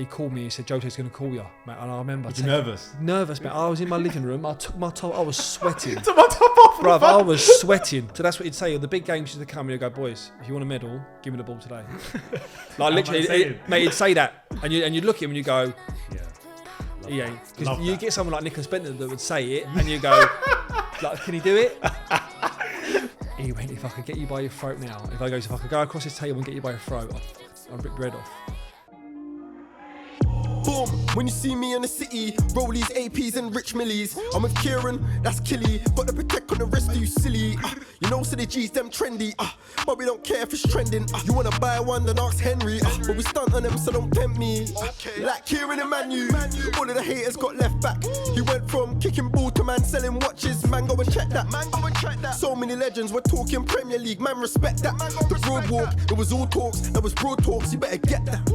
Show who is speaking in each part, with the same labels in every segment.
Speaker 1: he called me. He said, Jota's going to call you, mate. And I remember.
Speaker 2: Was you nervous?
Speaker 1: Nervous, mate. I was in my living room. I took my top. I was sweating.
Speaker 2: Took my top off,
Speaker 1: bruv. I was sweating. So that's what he'd say. The big games used to come and he'd go, boys, if you want a medal, give me the ball today. Like literally, mate, he'd say that, and you'd look at him and you go, yeah, because you get someone like Nicholas Benton that would say it, and you go, like, can he do it? He went, if I could get you by your throat now, if I could go across this table and get you by your throat, I'll rip your head off.
Speaker 3: Boom, when you see me in the city, rollies, APs and rich millies. I'm with Kieran, that's Killy. Got the protect on the rest of you silly. You know, so the G's them trendy. But we don't care if it's trending. You wanna buy one, then ask Henry. But we stunt on them, so don't tempt me. Like Kieran and Manu, all of the haters got left back. He went from kicking ball to man selling watches. Man, go and check that. So many legends, we're talking Premier League. Man, respect that. The broad walk, it was all talks. That was broad talks, you better get that.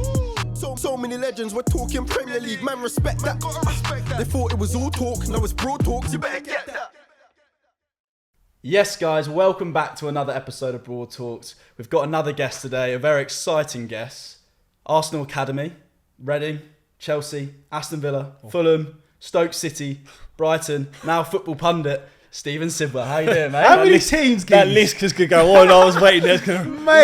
Speaker 3: So many legends, we're talking Premier League, man, respect that. They thought it was all talk, now it's broad talks, you better get that.
Speaker 4: Yes, guys, welcome back to another episode of Broad Talks. We've got another guest today, a very exciting guest. Arsenal Academy, Reading, Chelsea, Aston Villa, Fulham, Stoke City, Brighton, now Football Pundit, Stephen Sidwell. How you doing, mate?
Speaker 2: How many teams?
Speaker 1: That list just could go on. I was waiting there.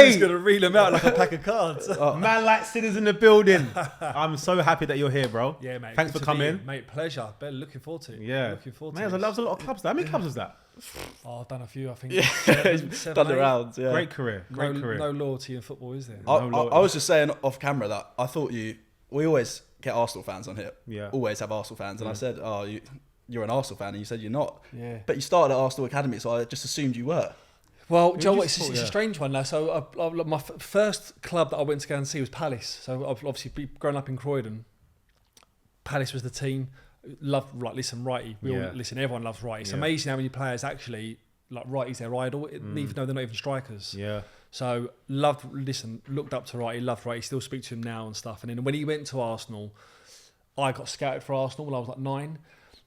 Speaker 1: He's going to reel them out like a pack of cards.
Speaker 2: Man like Sid is in the building. I'm so happy that you're here, bro.
Speaker 1: Yeah, mate.
Speaker 2: Thanks for coming.
Speaker 1: Mate, pleasure. Better looking forward to it.
Speaker 2: Yeah.
Speaker 1: Looking forward to
Speaker 2: it. That was a lot of clubs. How many clubs was that?
Speaker 1: Oh, I've done a few, I think.
Speaker 4: Yeah, done the rounds, yeah.
Speaker 2: Great career.
Speaker 1: No loyalty in football, is there?
Speaker 4: I was just saying off camera that I thought we always get Arsenal fans on here.
Speaker 2: Yeah.
Speaker 4: Always have Arsenal fans. And I said, you're an Arsenal fan, and you said you're not.
Speaker 1: Yeah.
Speaker 4: But you started at Arsenal Academy, so I just assumed you were.
Speaker 1: Well, Joe, it's a strange one now. So my first club that I went to go and see was Palace. So I've obviously grown up in Croydon. Palace was the team. Loved, like, listen, Wrighty. Everyone loves Wrighty. It's amazing how many players actually, like, Wrighty's their idol, even though they're not even strikers.
Speaker 2: Yeah.
Speaker 1: So looked up to Wrighty, loved Wrighty, still speak to him now and stuff. And then when he went to Arsenal, I got scouted for Arsenal when I was like 9.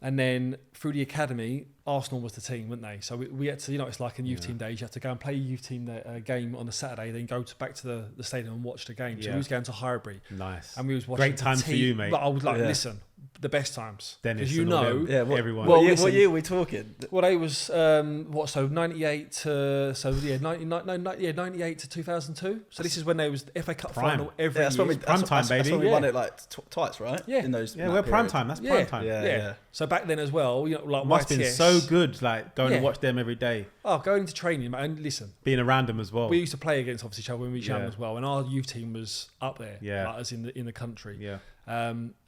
Speaker 1: And then through the academy, Arsenal was the team, weren't they? So we had to, it's like in youth team days, you have to go and play a youth team game on a Saturday, then go back to the stadium and watch the game. So we was going to Highbury.
Speaker 2: Nice.
Speaker 1: And we was watching
Speaker 2: great times for you, mate.
Speaker 1: But I was like, listen, the best times.
Speaker 2: Dennis,
Speaker 1: because
Speaker 2: everyone.
Speaker 4: What year are we talking?
Speaker 1: Well, they was so 98 to 98 to 2002. So this is when they was the FA Cup final every year.
Speaker 4: Prime time, baby. That's when we won it like twice, right?
Speaker 1: Yeah.
Speaker 4: In those
Speaker 2: we're prime time. That's prime time.
Speaker 1: Yeah. So back then as well, like
Speaker 2: must have been so good, like going to watch them every day.
Speaker 1: Oh, going into training, mate, and listen,
Speaker 2: being around them as well.
Speaker 1: We used to play against obviously each other when we were young as well, and our youth team was up there, like, as in the country.
Speaker 2: Yeah.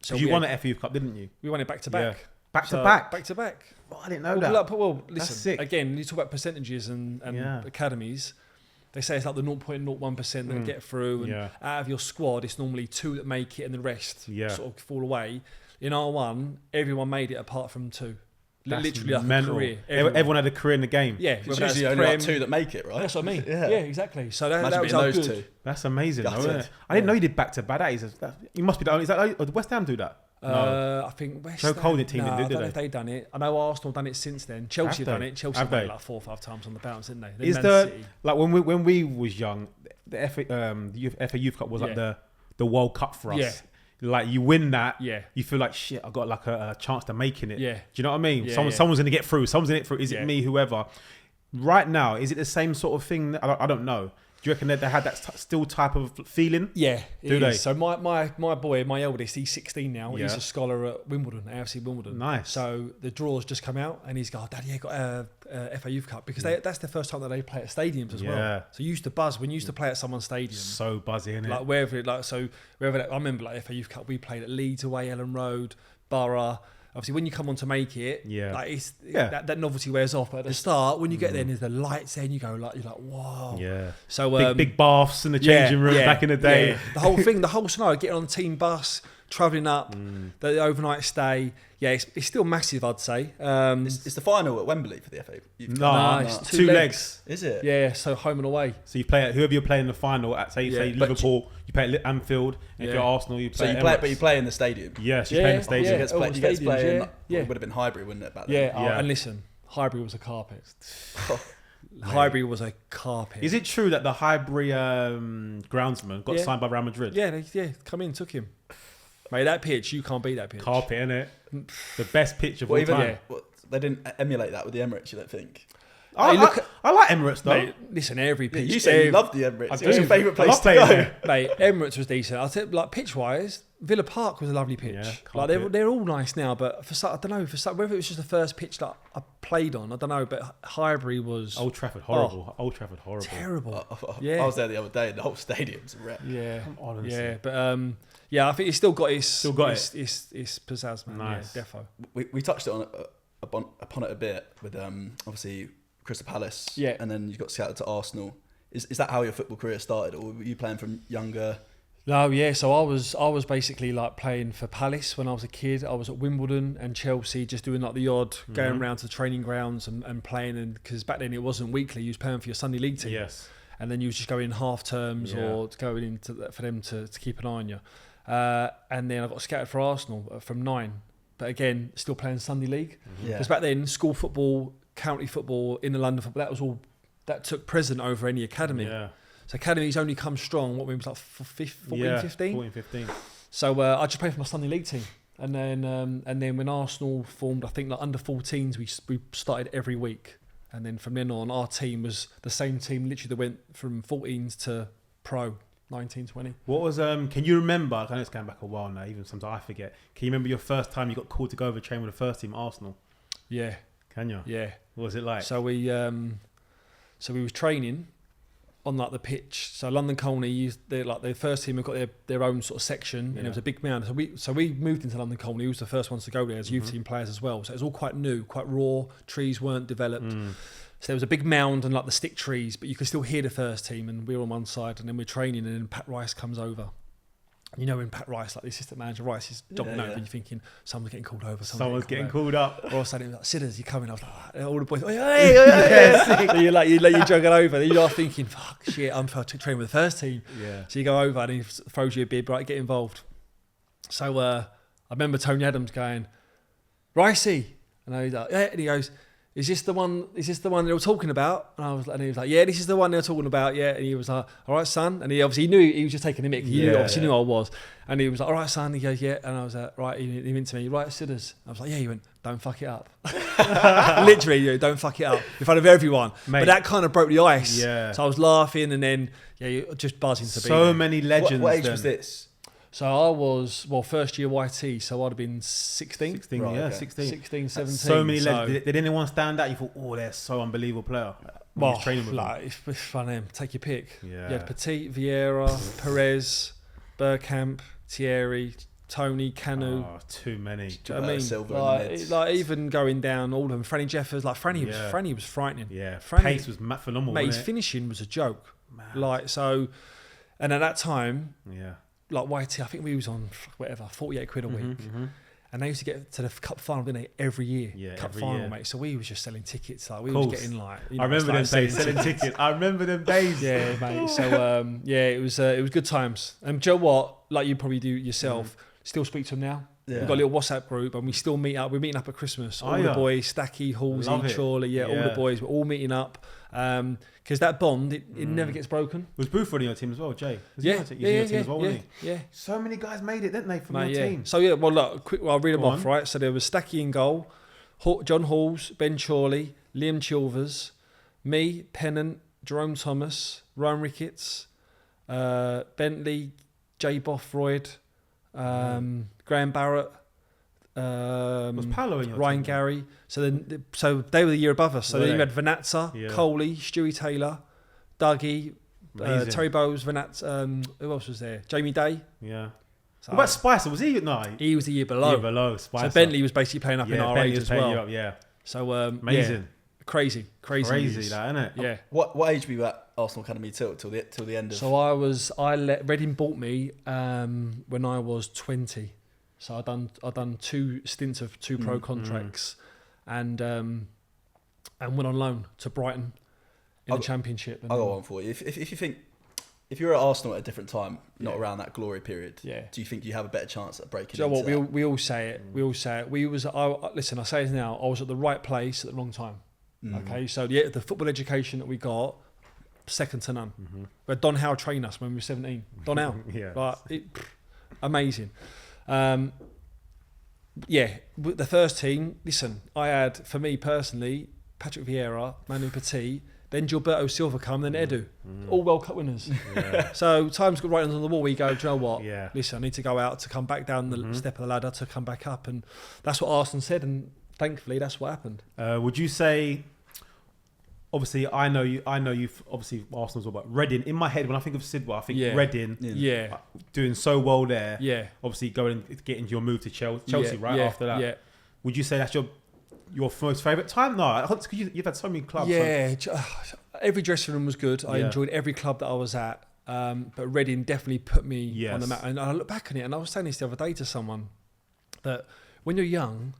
Speaker 1: So
Speaker 2: you won the FA Youth Cup, didn't you?
Speaker 1: We won it back to back.
Speaker 2: Back to back.
Speaker 1: Back to back.
Speaker 2: Oh, I didn't know that.
Speaker 1: Well, listen.
Speaker 2: That's sick.
Speaker 1: Again, you talk about percentages and academies. They say it's like the 0.01% that get through, and out of your squad, it's normally 2 that make it, and the rest sort of fall away. In R1, everyone made it apart from 2.
Speaker 2: That's
Speaker 1: literally like
Speaker 2: mental.
Speaker 1: a career.
Speaker 2: Everyone had a career in the game.
Speaker 1: Yeah,
Speaker 4: it's usually only like 2 that make it, right?
Speaker 1: That's what I mean. Yeah, exactly. So that was
Speaker 4: those
Speaker 1: good.
Speaker 4: 2.
Speaker 2: That's amazing, though, isn't it? I didn't know you did back to back. You must be the only. Is that did West Ham do that?
Speaker 1: No. I think West
Speaker 2: Ham.
Speaker 1: Ham
Speaker 2: team did
Speaker 1: I don't know
Speaker 2: they?
Speaker 1: if they done it. I know Arsenal done it since then. Chelsea done it. Chelsea done it like 4 or 5 times on the bounce, didn't they?
Speaker 2: Is the like when we was young, the FA Youth Cup was like the World Cup for us. Yeah. Like you win that, you feel like shit. I got like a chance to making it.
Speaker 1: Yeah,
Speaker 2: do you know what I mean?
Speaker 1: Yeah,
Speaker 2: someone's gonna get through. Someone's gonna get through. Is it me? Whoever. Right now, is it the same sort of thing? I don't know. Do you reckon that they had that still type of feeling?
Speaker 1: Yeah,
Speaker 2: do they?
Speaker 1: So my boy, my eldest, he's 16 now. He's a scholar at Wimbledon, AFC Wimbledon.
Speaker 2: Nice.
Speaker 1: So the draw's just come out, and he's got, Daddy, I got a FA Youth Cup, because that's the first time that they play at stadiums as well. So you used to buzz when you used to play at someone's stadium.
Speaker 2: So buzzy, innit?
Speaker 1: Like wherever I remember like FA Youth Cup, we played at Leeds away, Ellen Road, Borough. Obviously, when you come on to make it, like that novelty wears off. But at the start, when you get there and there's the lights there, and you go like, you're like, whoa.
Speaker 2: Yeah.
Speaker 1: So
Speaker 2: big baths in the changing room back in the day.
Speaker 1: Yeah. The whole scenario, getting on the team bus, travelling up, the overnight stay. Yeah, it's still massive, I'd say.
Speaker 4: It's the final at Wembley for the FA.
Speaker 2: No, it's 2 legs.
Speaker 4: Is it?
Speaker 1: Yeah, so home and away.
Speaker 2: So you play at whoever you're playing in the final at, say Liverpool, you play at Anfield. If you're Arsenal, you play.
Speaker 4: But you play in the stadium.
Speaker 2: Yes, you play in the stadium.
Speaker 4: You get to play in. It would have been Highbury, wouldn't it? Back then?
Speaker 1: Yeah. And listen, Highbury was a carpet. Highbury was a carpet.
Speaker 2: Is it true that the Highbury groundsman got signed by Real Madrid?
Speaker 1: Yeah, come in, took him. Mate, that pitch, you can't beat that pitch.
Speaker 2: Carpet, innit? The best pitch of all time.
Speaker 4: They didn't emulate that with the Emirates, you don't think?
Speaker 2: I like Emirates though.
Speaker 1: Mate, listen, every pitch.
Speaker 4: You said you loved the Emirates.
Speaker 1: It's
Speaker 4: your favourite place to go.
Speaker 2: There.
Speaker 1: Mate, Emirates was decent. I'll tell you, like pitch-wise, Villa Park was a lovely pitch.
Speaker 2: Yeah,
Speaker 1: like they're all nice now, but for some, I don't know, whether it was just the first pitch that I played on, I don't know. But Highbury was
Speaker 2: Old Trafford horrible. Old Trafford horrible.
Speaker 1: Terrible.
Speaker 4: I was there the other day, and the whole stadium's a wreck.
Speaker 2: Yeah, honestly.
Speaker 1: Yeah, but yeah, I think it's still got its pizzazz, man.
Speaker 2: Nice.
Speaker 1: Yeah, defo.
Speaker 4: We touched upon it a bit with obviously Crystal Palace.
Speaker 1: Yeah,
Speaker 4: and then you got scouted to Arsenal. Is that how your football career started, or were you playing from younger?
Speaker 1: No, yeah. So I was basically like playing for Palace when I was a kid. I was at Wimbledon and Chelsea, just doing like the odd going around to the training grounds and playing. And because back then it wasn't weekly, you was playing for your Sunday league team.
Speaker 2: Yes.
Speaker 1: And then you was just going in half terms or going into for them to keep an eye on you. And then I got scouted for Arsenal from 9. But again, still playing Sunday league. Because back then, school football, county football, in the London football, that took precedent over any academy. Yeah. So academies only come strong, what we was like 14, 15?
Speaker 2: 14, 15.
Speaker 1: So I just played for my Sunday league team. And then when Arsenal formed, I think like under 14s, we started every week. And then from then on, our team was the same team, literally that went from 14s to pro, 19, 20.
Speaker 2: What was, can you remember, I know it's going back a while now, even sometimes I forget. Can you remember your first time you got called to go over train with the first team, Arsenal?
Speaker 1: Yeah.
Speaker 2: Can you?
Speaker 1: Yeah.
Speaker 2: What was it like?
Speaker 1: So we was training on like the pitch. So London Colney, the first team have got their own sort of section, and it was a big mound. So we moved into London Colney. We was the first ones to go there as youth team players as well. So it was all quite new, quite raw. Trees weren't developed. So there was a big mound and like the stick trees, but you could still hear the first team, and we were on one side, and then we're training, and then Pat Rice comes over. You know, when Pat Rice, like the assistant manager Rice, is jogging over, and you're thinking someone's getting called over.
Speaker 2: Someone's getting called up.
Speaker 1: Or suddenly like, Sidders, you coming? I was like, all the boys, hey. So you're jogging over. Then you're thinking, fuck, shit, I'm trying to train with the first team. Yeah. So you go over and he throws you a bib, right, get involved. So I remember Tony Adams going, Ricey, and I was like, yeah, and he goes, Is this the one they were talking about? And he was like, yeah, this is the one they were talking about, yeah. And he was like, all right, son. And he obviously knew he was just taking the mick. He knew I was. And he was like, all right, son. He goes, yeah. And I was like, right. He went to me, right, Sidders. I was like, yeah. He went, don't fuck it up. Literally, don't fuck it up in front of everyone. Mate. But that kind of broke the ice. Yeah. So I was laughing, and then you're just buzzing to be there.
Speaker 2: So many legends.
Speaker 4: What age was this?
Speaker 1: So I was, first year YT, so I'd have been 16.
Speaker 2: 16, right, okay. 16, 17.
Speaker 1: So
Speaker 2: many legends. Did anyone stand out? You thought, oh, they're so unbelievable player.
Speaker 1: Well, it's fun. Take your pick. Yeah. You had Petit, Vieira, Perez, Bergkamp, Thierry, Tony, Canu.
Speaker 2: Oh, too many.
Speaker 1: Do you know what I mean? Like even going down all of them. Franny Jeffers, like Franny was frightening.
Speaker 2: Yeah,
Speaker 1: Franny,
Speaker 2: pace was phenomenal.
Speaker 1: Mate, his finishing was a joke. Mad. And at that time, like YT, I think we was on 48 quid a week. And they used to get to the cup final, didn't they, every year? Yeah, cup final, year. Mate. So we was just selling tickets. Like we was getting like.
Speaker 2: I remember them days selling tickets. I remember them days.
Speaker 1: Yeah, mate. So it was good times. And do you know what? Like you probably do yourself. Still speak to them now. Yeah. We've got a little WhatsApp group, and we still meet up. We're meeting up at Christmas. All the boys, Stacky, Halsey, Chorley, all the boys. We're all meeting up. Because that bond, it never gets broken.
Speaker 2: Was Buford on your team as well, Jay?
Speaker 1: Yeah.
Speaker 2: So many guys made it, didn't they, from your team?
Speaker 1: So well, look, I'll read them off, right? So there was Stacky in goal, John Halls, Ben Chorley, Liam Chilvers, me, Pennant, Jerome Thomas, Ryan Ricketts, Bentley, Jay Bothroyd, Graham Barrett,
Speaker 2: was Paolo in your
Speaker 1: Ryan
Speaker 2: team,
Speaker 1: Gary. So they were the year above us. So then you had Vanazza, Coley, Stewie Taylor, Dougie, Terry Bowes, Vanazza. Who else was there? Jamie Day.
Speaker 2: Yeah. So, what about Spicer? Was he? No,
Speaker 1: he was the year below.
Speaker 2: Spicer.
Speaker 1: So Bentley was basically playing up in our age as well. So
Speaker 2: amazing.
Speaker 1: Crazy
Speaker 2: that, isn't it?
Speaker 1: Yeah.
Speaker 4: What age were you at Arsenal Academy till the end of?
Speaker 1: So Reading bought me when I was 20. So I done 2 stints of 2 pro contracts, and went on loan to Brighton in the Championship.
Speaker 4: I'll go on for you. If you think if you're at Arsenal at a different time, not around that glory period, do you think you have a better chance at breaking?
Speaker 1: Do you know what? We all say it. We all say it. Listen. I say it now. I was at the right place at the wrong time. Okay, so the football education that we got, second to none. But Don Howe trained us when we were 17. Don Howe, amazing. The first team, listen, I had, for me personally, Patrick Vieira, Manu Petit, then Gilberto Silva come, then Edu. All World Cup winners. Yeah. So time's got right on the wall where you go, do you know what? Yeah. Listen, I need to go out to come back down the step of the ladder to come back up. And that's what Arsenal said, and thankfully that's what happened.
Speaker 2: Would you say, obviously, I know you obviously Arsenal's all about Reading. In my head, when I think of Sidwell, I think Reading doing so well there. Yeah. Obviously getting your move to Chelsea after that. Yeah. Would you say that's your most favourite time? No, because you've had so many clubs. Yeah,
Speaker 1: every dressing room was good. I enjoyed every club that I was at. But Reading definitely put me on the map. And I look back on it, and I was saying this the other day to someone, that when you're young,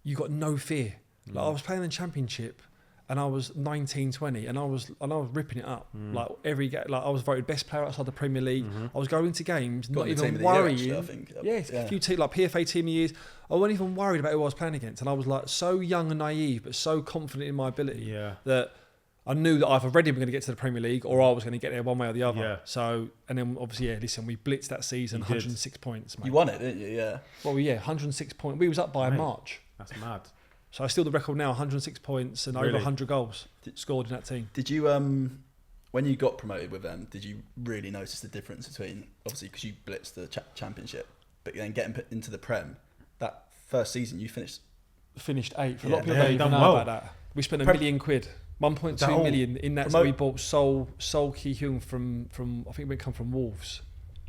Speaker 1: you got no fear. Like I was playing in the Championship, and I was 19, 20, and I was ripping it up. Like every game, like I was voted best player outside the Premier League. I was going to games, not even worrying. I think. A few teams, like PFA Team of the Years. I wasn't even worried about who I was playing against, and I was like so young and naive, but so confident in my ability that I knew that either Reading were going to get to the Premier League or I was going to get there one way or the other. Yeah. So, and then obviously, listen, we blitzed that season, 106 points. Mate.
Speaker 4: You won it, didn't you? Yeah.
Speaker 1: Well, 106 points. We was up by March.
Speaker 2: That's mad.
Speaker 1: So I still the record now, 106 points and over 100 goals scored in that team.
Speaker 4: Did you, when you got promoted with them, did you really notice the difference between, obviously, because you blitzed the Championship, but then getting put into the Prem, that first season you finished 8th.
Speaker 1: A lot of people don't even know about that. We spent £1 million, 1.2 million in that. So we bought Sol Ki-Hyun from I think we come from Wolves.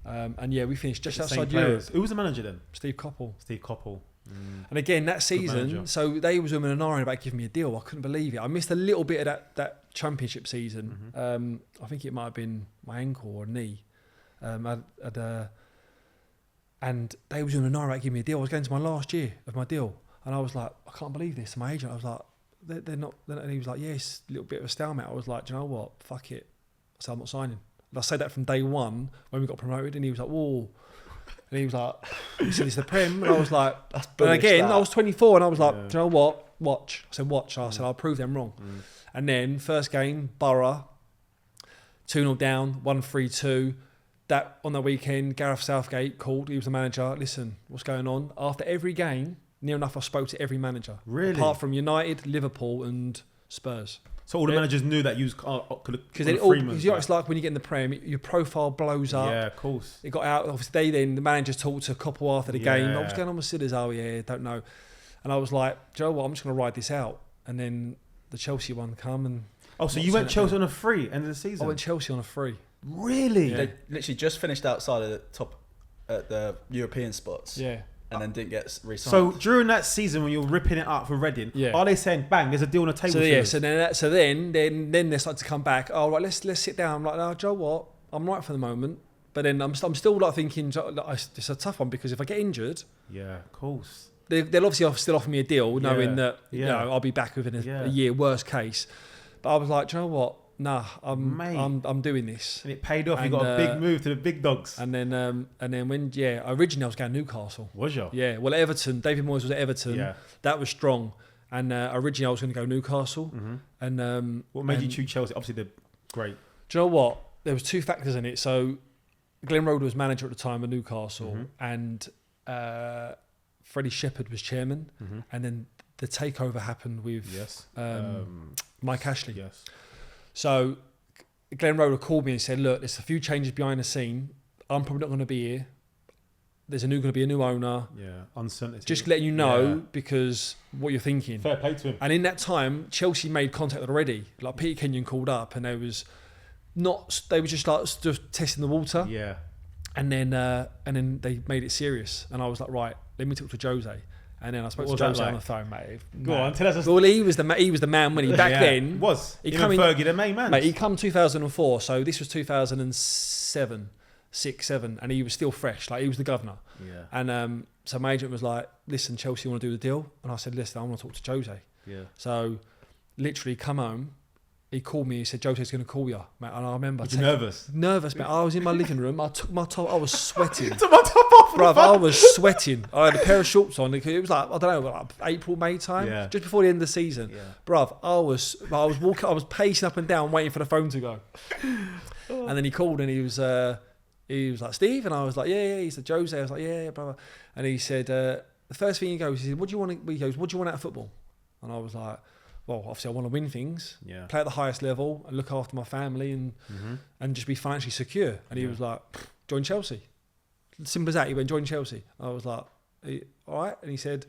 Speaker 1: And we finished just outside Europe.
Speaker 2: Who was the manager then?
Speaker 1: Steve Coppell.
Speaker 2: And
Speaker 1: again, that season, so they was women and iron about giving me a deal. I couldn't believe it. I missed a little bit of that Championship season. I think it might have been my ankle or knee. And they was women and iron about giving me a deal. I was going to my last year of my deal, and I was like, I can't believe this. And my agent, I was like, they're not. And he was like, yes, a little bit of a stalemate. I was like, do you know what? Fuck it. I said, I'm not signing. And I said that from day one when we got promoted, and he was like, whoa. And he was like, he said, it's the Prem. And I was like, and again, I was 24 and I was like, do you know what? Watch. I said, watch. I said, I'll prove them wrong. And then first game, Borough, 2-0 down, 1-3-2. That on the weekend, Gareth Southgate called. He was the manager. Listen, what's going on? After every game, near enough I spoke to every manager.
Speaker 2: Really?
Speaker 1: Apart from United, Liverpool and Spurs.
Speaker 2: So all the managers knew that you could
Speaker 1: because it's like when you get in the Prem, your profile blows up.
Speaker 2: Yeah, of course.
Speaker 1: It got out. Obviously, the managers talked to Coppell after the game. What's going on with Sidders? Oh yeah, don't know. And I was like, do you know what? I'm just going to ride this out. And then the Chelsea one come and.
Speaker 2: Oh, so you went Chelsea on a free end of the season?
Speaker 1: I went Chelsea on a free.
Speaker 2: Really?
Speaker 4: Yeah. They literally just finished outside of the top at the European spots.
Speaker 1: Yeah.
Speaker 4: And then didn't get re-signed.
Speaker 2: So during that season when you're ripping it up for Reading, are they saying, bang, there's a deal on the table?
Speaker 1: So then they start to come back. Oh right, let's sit down. I'm like, no, Joe, what? I'm right for the moment. But then I'm still like thinking, it's a tough one because if I get injured,
Speaker 2: of course,
Speaker 1: they'll obviously still offer me a deal, knowing that you know I'll be back within a year, worst case. But I was like, do you know what? Nah, I'm doing this.
Speaker 2: And it paid off. You got a big move to the big dogs.
Speaker 1: And then when originally I was going to Newcastle.
Speaker 2: Was you?
Speaker 1: Yeah. Well, Everton. David Moyes was at Everton. Yeah. That was strong. And originally I was going to go Newcastle. And
Speaker 2: what made you choose Chelsea? Obviously, they're great.
Speaker 1: Do you know what? There was two factors in it. So Glenn Roeder was manager at the time of Newcastle, and Freddie Shepherd was chairman. And then the takeover happened with Mike Ashley.
Speaker 2: Yes.
Speaker 1: So Glenn Roeder called me and said, look, there's a few changes behind the scene. I'm probably not going to be here. There's going to be a new owner.
Speaker 2: Yeah, uncertainty.
Speaker 1: Just letting you know because what you're thinking.
Speaker 2: Fair play to him.
Speaker 1: And in that time, Chelsea made contact already. Like Peter Kenyon called up and they were just like testing the water.
Speaker 2: Yeah.
Speaker 1: And then they made it serious. And I was like, right, let me talk to Jose. And then I spoke to Jose on the phone, mate.
Speaker 2: Go on, tell us.
Speaker 1: Well, he was the man when he back then.
Speaker 2: He come in, Fergie, the main man.
Speaker 1: Mate, he come 2004, so this was 2007, 6, 7, and he was still fresh. Like he was the governor.
Speaker 2: Yeah.
Speaker 1: And so my agent was like, "Listen, Chelsea want to do the deal," and I said, "Listen, I want to talk to Jose."
Speaker 2: Yeah.
Speaker 1: So, literally, come home. He called me. He said, "Jose's going to call you, mate." And I remember.
Speaker 2: Were you nervous?
Speaker 1: Nervous, mate. I was in my living room. I took my top. I was sweating.
Speaker 2: Took my top off.
Speaker 1: Bruv, I was sweating. I had a pair of shorts on. It was like, I don't know, like April, May time, just before the end of the season. Yeah. Bruv, I was walking. I was pacing up and down, waiting for the phone to go. And then he called and he was He was like, Steve? And I was like, yeah. He said, Jose. I was like, yeah, blah, blah. And he said, the first thing he said, what do you want out of football? And I was like, well, obviously I want to win things, play at the highest level and look after my family and just be financially secure. And he was like, join Chelsea. Simple as that. He went, join Chelsea. I was like, all right. And he said,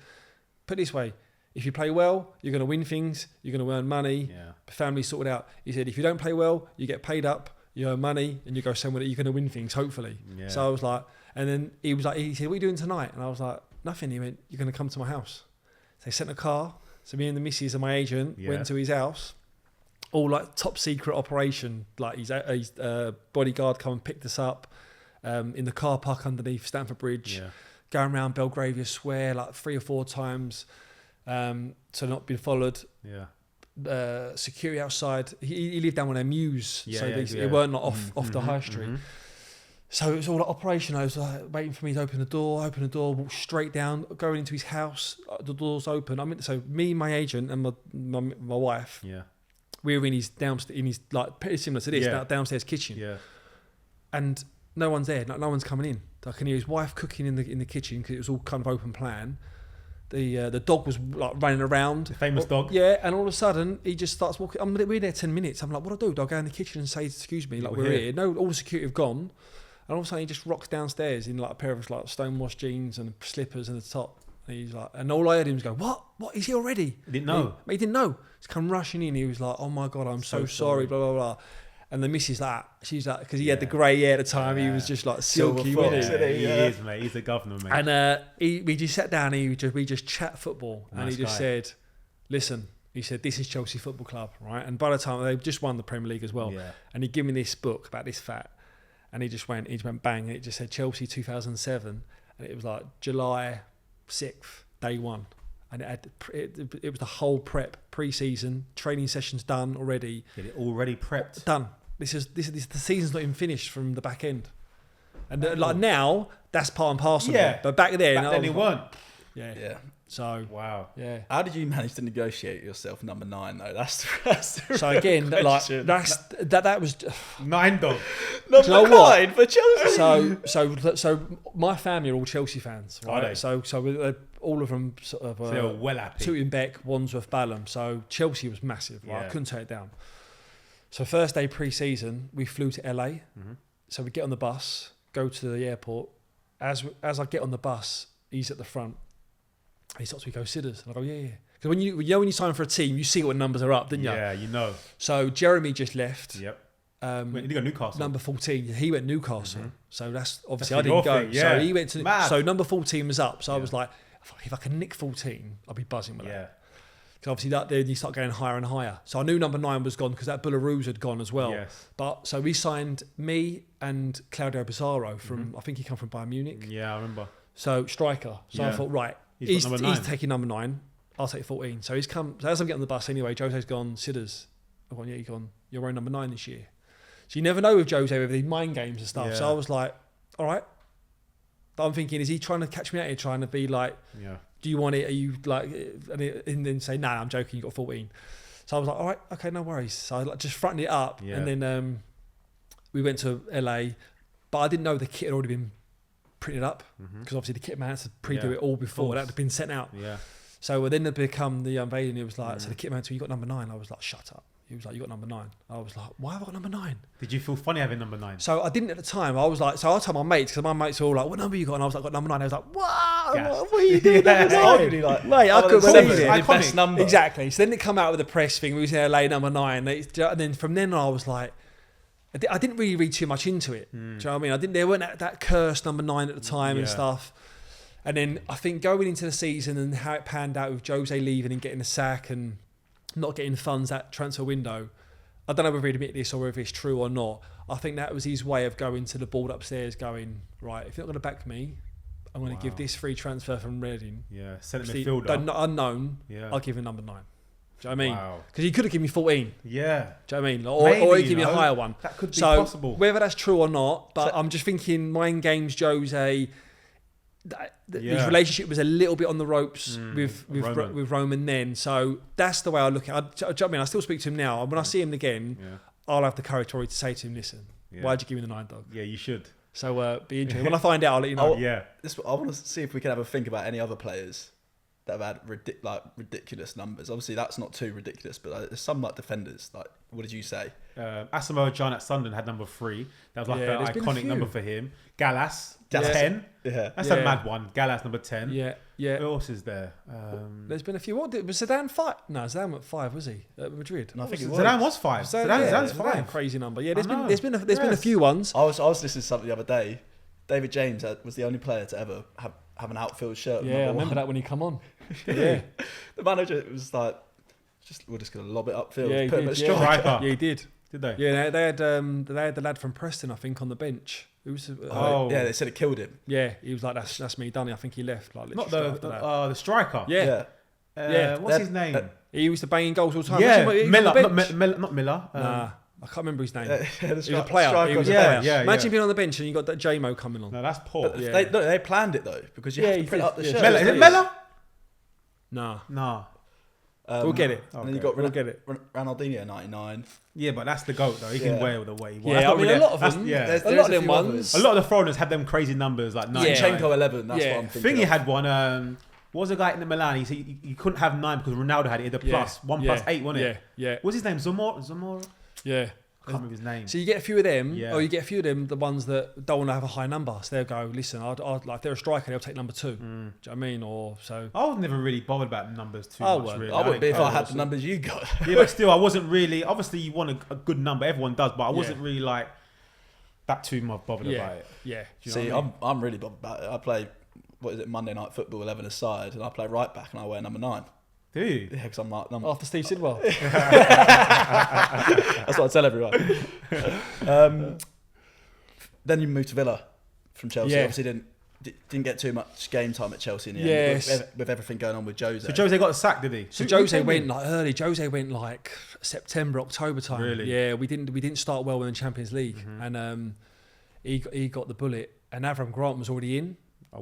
Speaker 1: put it this way, if you play well, you're going to win things, you're going to earn money, family sorted out. He said, if you don't play well, you get paid up, you earn money, and you go somewhere that you're going to win things, hopefully. Yeah. So I was like, and then he was like, he said, what are you doing tonight? And I was like, nothing. He went, you're going to come to my house. So they sent a car. So me and the missus and my agent went to his house, all like top secret operation. Like his bodyguard come and picked us up in the car park underneath Stamford Bridge, going around Belgravia Square like 3 or 4 times, so not being followed. Security outside. He lived down on their Mews, so it weren't not off the high street. So it was all like operation. I was like waiting for me to open the door, walk straight down, going into his house. The door's open. So me, my agent, and my wife. We were in his like pretty similar to this downstairs kitchen. And no one's there. No one's coming in. I can hear his wife cooking in the kitchen because it was all kind of open plan. The dog was like running around.
Speaker 2: The famous dog.
Speaker 1: Yeah, and all of a sudden he just starts walking. We're there 10 minutes. I'm like, what do I do? Do I go in the kitchen and say, excuse me, like we're here? No, all the security have gone. And all of a sudden he just rocks downstairs in like a pair of like stonewashed jeans and slippers and the top. And he's like, and all I heard him was go, what? Is he already?
Speaker 2: He didn't know.
Speaker 1: He didn't know. He's come rushing in. He was like, oh my God, I'm so sorry, blah, blah, blah. And the missus she's like, because he had the grey hair at the time, he was just like silky, wasn't he?
Speaker 2: He is, mate. He's the governor, mate.
Speaker 1: And we just sat down and we just chat football. Nice and he just said, listen, he said, this is Chelsea Football Club, right? And by the time they just won the Premier League as well. And he gave me this book about this fat. And he just went bang, and it just said Chelsea 2007. And it was like July 6th, day 1. And it was the whole pre-season, training sessions done already.
Speaker 2: Get it already prepped?
Speaker 1: Done. This the season's not even finished from the back end. And like now, that's part and parcel.
Speaker 2: Yeah.
Speaker 1: But back then
Speaker 2: it weren't.
Speaker 1: Yeah. So
Speaker 2: wow.
Speaker 1: Yeah.
Speaker 4: How did you manage to negotiate yourself number 9 though? That's the
Speaker 1: so again, question. Like that was
Speaker 2: 9 dog.
Speaker 4: Number 9 for Chelsea.
Speaker 1: So my family are all Chelsea fans, right?
Speaker 2: Are they?
Speaker 1: So all of them sort of
Speaker 2: they were well happy.
Speaker 1: Tooting Beck, Wandsworth, Balham. So Chelsea was massive, right? I couldn't take it down. So first day pre-season, we flew to LA. So we get on the bus, go to the airport. As I get on the bus, he's at the front. He starts to go Sidders. And I go, yeah. Because when you sign for a team, you see what numbers are up, didn't you?
Speaker 2: Yeah, you know.
Speaker 1: So Jeremy just left.
Speaker 2: Yep. Did he go Newcastle?
Speaker 1: Number 14. He went Newcastle. So that's obviously I didn't go. So he went to. Mad. So number 14 was up. So I was like, if I can nick 14, I'll be buzzing with that. Because obviously then you start going higher and higher. So I knew number 9 was gone because that Bullaroos had gone as well.
Speaker 2: Yes.
Speaker 1: But so we signed me and Claudio Pizarro from. I think he come from Bayern Munich.
Speaker 2: Yeah, I remember.
Speaker 1: So striker. So I thought, right. He's taking number 9. I'll take 14. So he's come. So as I'm getting on the bus anyway, Jose's gone. Sidders. I've gone. Yeah, you've gone. You're wearing number 9 this year. So you never know with Jose with these mind games and stuff. So I was like, all right. But I'm thinking, is he trying to catch me out here, trying to be like, do you want it? Are you like, and then say, nah, I'm joking. You got 14. So I was like, all right, okay, no worries. So I like just fronted it up, and then we went to LA, but I didn't know the kit had already been printed up because obviously the kit man had to pre-do it all before that had been sent out. So then it become the unveiling. It was like, so the kit man told me, you got number 9. I was like, shut up. He was like, you got number 9. I was like, why have I got number 9?
Speaker 2: Did you feel funny having number 9?
Speaker 1: So I didn't at the time. I was like, so I told my mates, because my mates were all like, what number you got? And I was like, I got number 9. I was like, what are you doing?
Speaker 4: Arguably like,
Speaker 1: mate, I couldn't believe it.
Speaker 4: The best number.
Speaker 1: Exactly. So then it come out with the press thing. We was in LA number 9. And then from then on, I was like, I didn't really read too much into it. Do you know what I mean? There weren't that cursed number 9 at the time and stuff. And then I think going into the season and how it panned out with Jose leaving and getting a sack and not getting funds at transfer window, I don't know whether he'd admit this or whether it's true or not. I think that was his way of going to the board upstairs going, right, if you're not going to back me, I'm going to give this free transfer from Reading.
Speaker 2: Yeah, centre midfielder.
Speaker 1: Unknown, I'll give him number 9. Do you know what I mean? Because he could have given me 14.
Speaker 2: Yeah.
Speaker 1: Do you know what I mean? Or he'd give me a higher one.
Speaker 2: That could be possible.
Speaker 1: Whether that's true or not, but I'm just thinking mind games Jose, his relationship was a little bit on the ropes with Roman then. So that's the way I look at it. Do you know what I mean? I still speak to him now. When I see him again, I'll have the courage to say to him, listen, why'd you give me the 9 dog?
Speaker 2: Yeah, you should.
Speaker 1: So be interesting. When I find out, I'll let you know.
Speaker 4: I want to see if we can have a think about any other players that have had ridiculous numbers. Obviously, that's not too ridiculous, but there's some like defenders. Like, what did you say?
Speaker 2: Asamoah Gyan at Sunderland had number 3. That was like an iconic number for him. Gallas 10.
Speaker 4: Yeah,
Speaker 2: that's a mad one. Gallas number 10.
Speaker 1: Yeah.
Speaker 2: Who else is there?
Speaker 1: There's been a few. What was Zidane 5? No, Zidane went 5. Was he at Madrid?
Speaker 4: No, I think
Speaker 2: Zidane was 5. Zidane's 5.
Speaker 1: Crazy number. Yeah, there's been a few ones.
Speaker 4: I was listening to something the other day. David James was the only player to ever have an outfield shirt.
Speaker 1: Yeah, I remember that when he come on. Yeah,
Speaker 4: the manager was like, we're just gonna lob it upfield.
Speaker 1: Yeah, he
Speaker 4: put
Speaker 1: did.
Speaker 4: him at striker.
Speaker 1: Yeah, he did.
Speaker 2: Did they?
Speaker 1: Yeah, they had the lad from Preston, I think, on the bench. Who's
Speaker 4: yeah, they said it killed him.
Speaker 1: Yeah, he was like, that's me done. I think he left. Like,
Speaker 2: not the striker.
Speaker 1: Yeah.
Speaker 2: What's his name?
Speaker 1: He used to bang in goals all the time.
Speaker 2: Yeah, Miller, not Miller.
Speaker 1: Nah, I can't remember his name. He was
Speaker 4: a
Speaker 1: a player. He was a
Speaker 2: player.
Speaker 1: player. Imagine being on the bench and you got that J-Mo coming on.
Speaker 2: No, that's poor.
Speaker 4: They planned it though, because you have to print up the shirt.
Speaker 2: Miller, is it Miller?
Speaker 1: Nah.
Speaker 4: We'll
Speaker 1: get it.
Speaker 4: And then you got Ronaldinho 99.
Speaker 2: Yeah, but that's the GOAT though. He can wear the way he wants.
Speaker 1: Yeah, I mean, a lot of them.
Speaker 2: Yeah,
Speaker 1: a lot of them ones.
Speaker 2: A lot of the foreigners had them crazy numbers like 9.
Speaker 4: Zinchenko 11. That's what I'm thinking.
Speaker 2: Thingy had one. What was a guy in the Milan? He said you couldn't have 9 because Ronaldo had it. He had the plus 1 plus 8, wasn't it?
Speaker 1: Yeah.
Speaker 2: What's his name? Zamora.
Speaker 1: Yeah.
Speaker 2: I can't remember his name.
Speaker 1: So you get a few of them, or you get a few of them, the ones that don't want to have a high number. So they'll go, listen, I'd like if they're a striker, they'll take number 2. Do you know what I mean? Or so.
Speaker 2: I was never really bothered about numbers too much. Really.
Speaker 4: I wouldn't be if I had the numbers you got.
Speaker 2: Yeah, but still, I wasn't really. Obviously, you want a good number. Everyone does, but I wasn't really like that too much bothered about it.
Speaker 1: Yeah.
Speaker 4: See, I'm really bothered about it. I play Monday Night Football 11 aside, and I play right back, and I wear number 9.
Speaker 2: Do you?
Speaker 4: Yeah, because I'm like
Speaker 1: after Steve Sidwell.
Speaker 4: That's what I tell everyone. Then you moved to Villa from Chelsea. Obviously didn't get too much game time at Chelsea in the end with everything going on with Jose.
Speaker 2: So Jose got sacked, did he?
Speaker 1: So Jose went like early. Jose went like September, October time.
Speaker 2: Really?
Speaker 1: Yeah, we didn't start well in the Champions League, and he got the bullet, and Avram Grant was already in.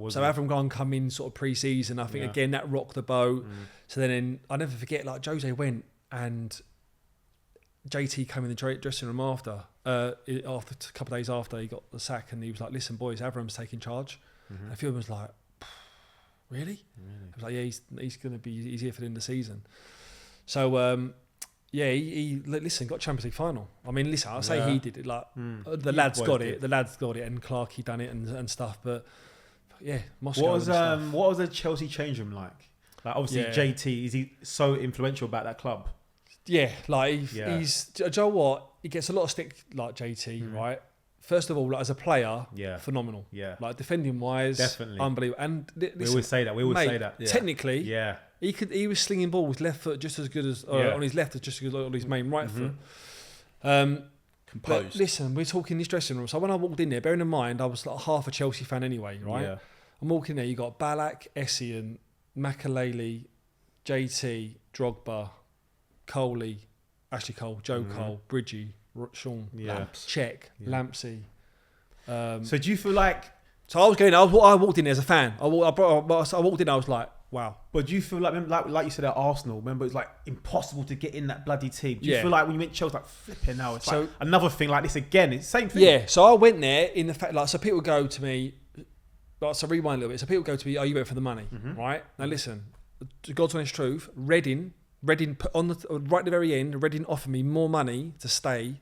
Speaker 1: So Avram Grant come in sort of pre-season. I think again that rocked the boat. So then I never forget, like Jose went and JT came in the dressing room after a couple of days after he got the sack, and he was like, "Listen, boys, Avram's taking charge." And a few of them was like, "Really?" I was like, "Yeah, he's here for the end of the season." So he got Champions League final. I mean, listen, I'll say he did it. Like the lads got it, and Clark he done it and stuff, but. Yeah, Moscow.
Speaker 2: What was the Chelsea change room like? Like obviously JT, is he so influential about that club? Yeah, like he's. Do you know what? He gets a lot of stick, like JT, right? First of all, like as a player, phenomenal. Yeah, like defending wise, definitely unbelievable. And listen, we always say that. Yeah. Technically, he was slinging balls with left foot just as good as on his left as just as good as on his main right foot. Composed. Listen, we're talking this dressing room. So when I walked in there, bearing in mind I was like half a Chelsea fan anyway, right? Yeah. I'm walking there. You got Ballack, Essien, Makelele, JT, Drogba, Coley, Ashley Cole, Joe Cole, Bridgie, Sean, Czech, Lampsey. So do you feel like? So I walked in there as a fan. I walked in. I was like, wow. But do you feel like you said at Arsenal? Remember, it's like impossible to get in that bloody team. Do you feel like when you went to Chelsea, like flipping now? It's like another thing like this again. It's the same thing. Yeah. So I went there in the fact, like, so people go to me. Like, so rewind a little bit. So people go to me, "Oh, you went for the money, right?" Now listen, to God's honest truth, Reading put on right at the very end. Reading offered me more money to stay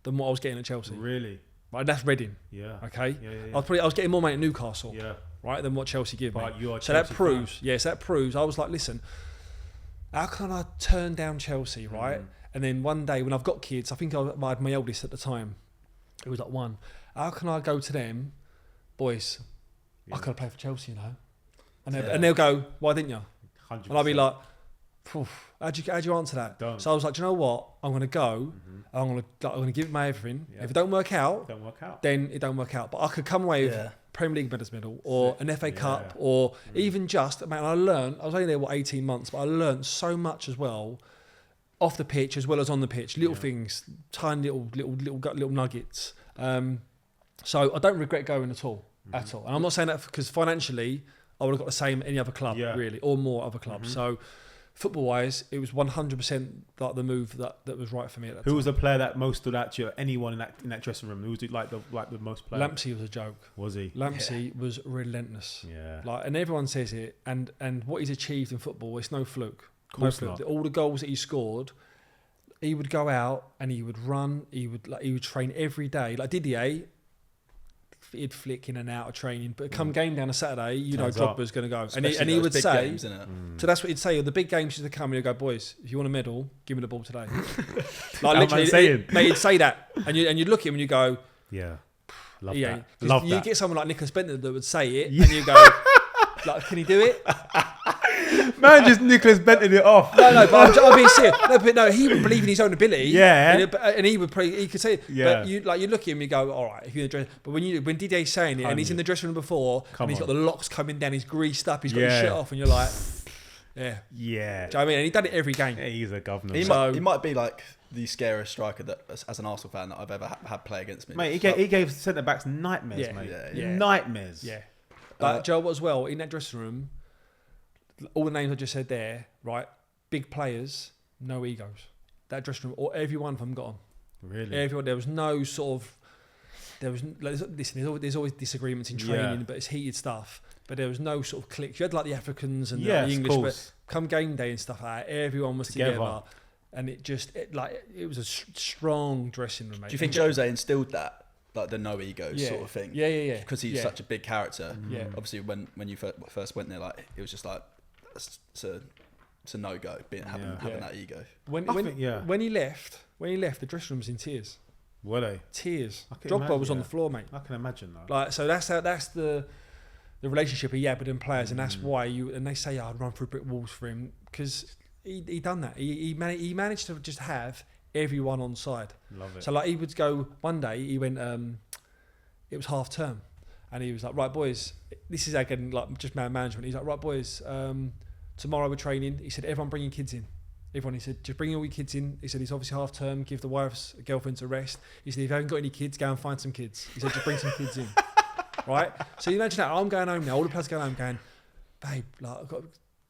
Speaker 2: than what I was getting at Chelsea. Really? Right. That's Reading. Yeah. Okay. Yeah. I was getting more money at Newcastle. Yeah. Right, than what Chelsea give me. So that proves, that proves. I was like, listen, how can I turn down Chelsea, right? And then one day when I've got kids, I think I had my eldest at the time. It was like 1. How can I go to them, boys? I could have played for Chelsea, you know. And they'll go, why didn't you? 100%. And I'll be like, how'd you answer that? Don't. So I was like, do you know what? I'm going to go. I'm going to give it my everything. Yeah. If it don't work out, then it don't work out. But I could come away with Premier League medals medal or an FA Cup or even just, man, I was only there, 18 months, but I learned so much as well off the pitch as well as on the pitch. Little things, tiny little nuggets. So I don't regret going at all. At all. And I'm not saying that because financially I would have got the same any other club really, or more other clubs. So
Speaker 1: football-wise, it was 100% like the move that was right for me at that time.
Speaker 2: Who was the player that most stood out to you? Anyone in that dressing room? Who was like the most player?
Speaker 1: Lampsey was a joke.
Speaker 2: Was he?
Speaker 1: Lampsey was relentless.
Speaker 2: Yeah.
Speaker 1: And everyone says it, and what he's achieved in football, it's no fluke.
Speaker 2: Of course
Speaker 1: no fluke.
Speaker 2: not.
Speaker 1: All the goals that he scored, he would go out and he would run. He would train every day. Like Didier, he'd flick in and out of training, but come game down a Saturday, Drogba's going to go, and he would say, games, so that's what he'd say. The big games used to come, and he'd go, boys, if you want a medal, give me the ball today. Like literally, mate, he'd say that, and you'd look at him and you go,
Speaker 2: yeah, love
Speaker 1: yeah,
Speaker 2: that. Love
Speaker 1: you
Speaker 2: that.
Speaker 1: get someone like Nicholas Bentner that would say it, and you go, like, can he do it?
Speaker 2: Man, just Nicholas Benton it off.
Speaker 1: No, but I'm being serious. No, he would believe in his own ability.
Speaker 2: Yeah,
Speaker 1: and he could say it.
Speaker 2: Yeah.
Speaker 1: But you look at him, you go, all right. If you're in the dress, but when Didier's saying it, and he's in the dressing room before, and he's got the locks coming down, he's greased up, he's got his shirt off, and you're like, yeah.
Speaker 2: Yeah.
Speaker 1: Do you know what I mean? And he done it every game.
Speaker 2: Yeah, he's a governor.
Speaker 4: He might be like the scariest striker that, as an Arsenal fan, that I've ever had play against me.
Speaker 2: Mate, he gave centre backs nightmares, mate.
Speaker 4: Yeah.
Speaker 2: Nightmares.
Speaker 1: Yeah. But Joe, as well, in that dressing room, all the names I just said there, right? Big players, no egos. That dressing room, or every one of them got on.
Speaker 2: Really?
Speaker 1: Everyone. There was no sort of. Listen, there's always disagreements in training, but it's heated stuff. But there was no sort of cliques. You had like the Africans and the English, but come game day and stuff like that, everyone was together. And it was a strong dressing room. Mate.
Speaker 4: Do you think Jose instilled that, like the no ego sort of thing?
Speaker 1: Yeah.
Speaker 4: Because he's such a big character.
Speaker 1: Yeah.
Speaker 4: Obviously, when you first went there, like it was just like it's a no go having that ego.
Speaker 1: When he left, the dressing room was in tears.
Speaker 2: Were they?
Speaker 1: Tears. Drogba was on the floor, mate.
Speaker 2: I can imagine that.
Speaker 1: Like, so that's the relationship he had with them players, and that's why and they say I'd run through brick walls for him, because he done that. He managed to just have everyone on side.
Speaker 2: Love it.
Speaker 1: So like he would go one day. He went. It was half term, and he was like, "Right, boys, this is again like just man management." He's like, "Right, boys, tomorrow we're training." He said, "Everyone bring your kids in." Everyone, he said, just bring all your kids in. He said, it's obviously half term, give the wives, girlfriends a rest. He said, if you haven't got any kids, go and find some kids. He said, just bring some kids in. Right? So you imagine that, I'm going home now, all the players going home going, babe, like, I've got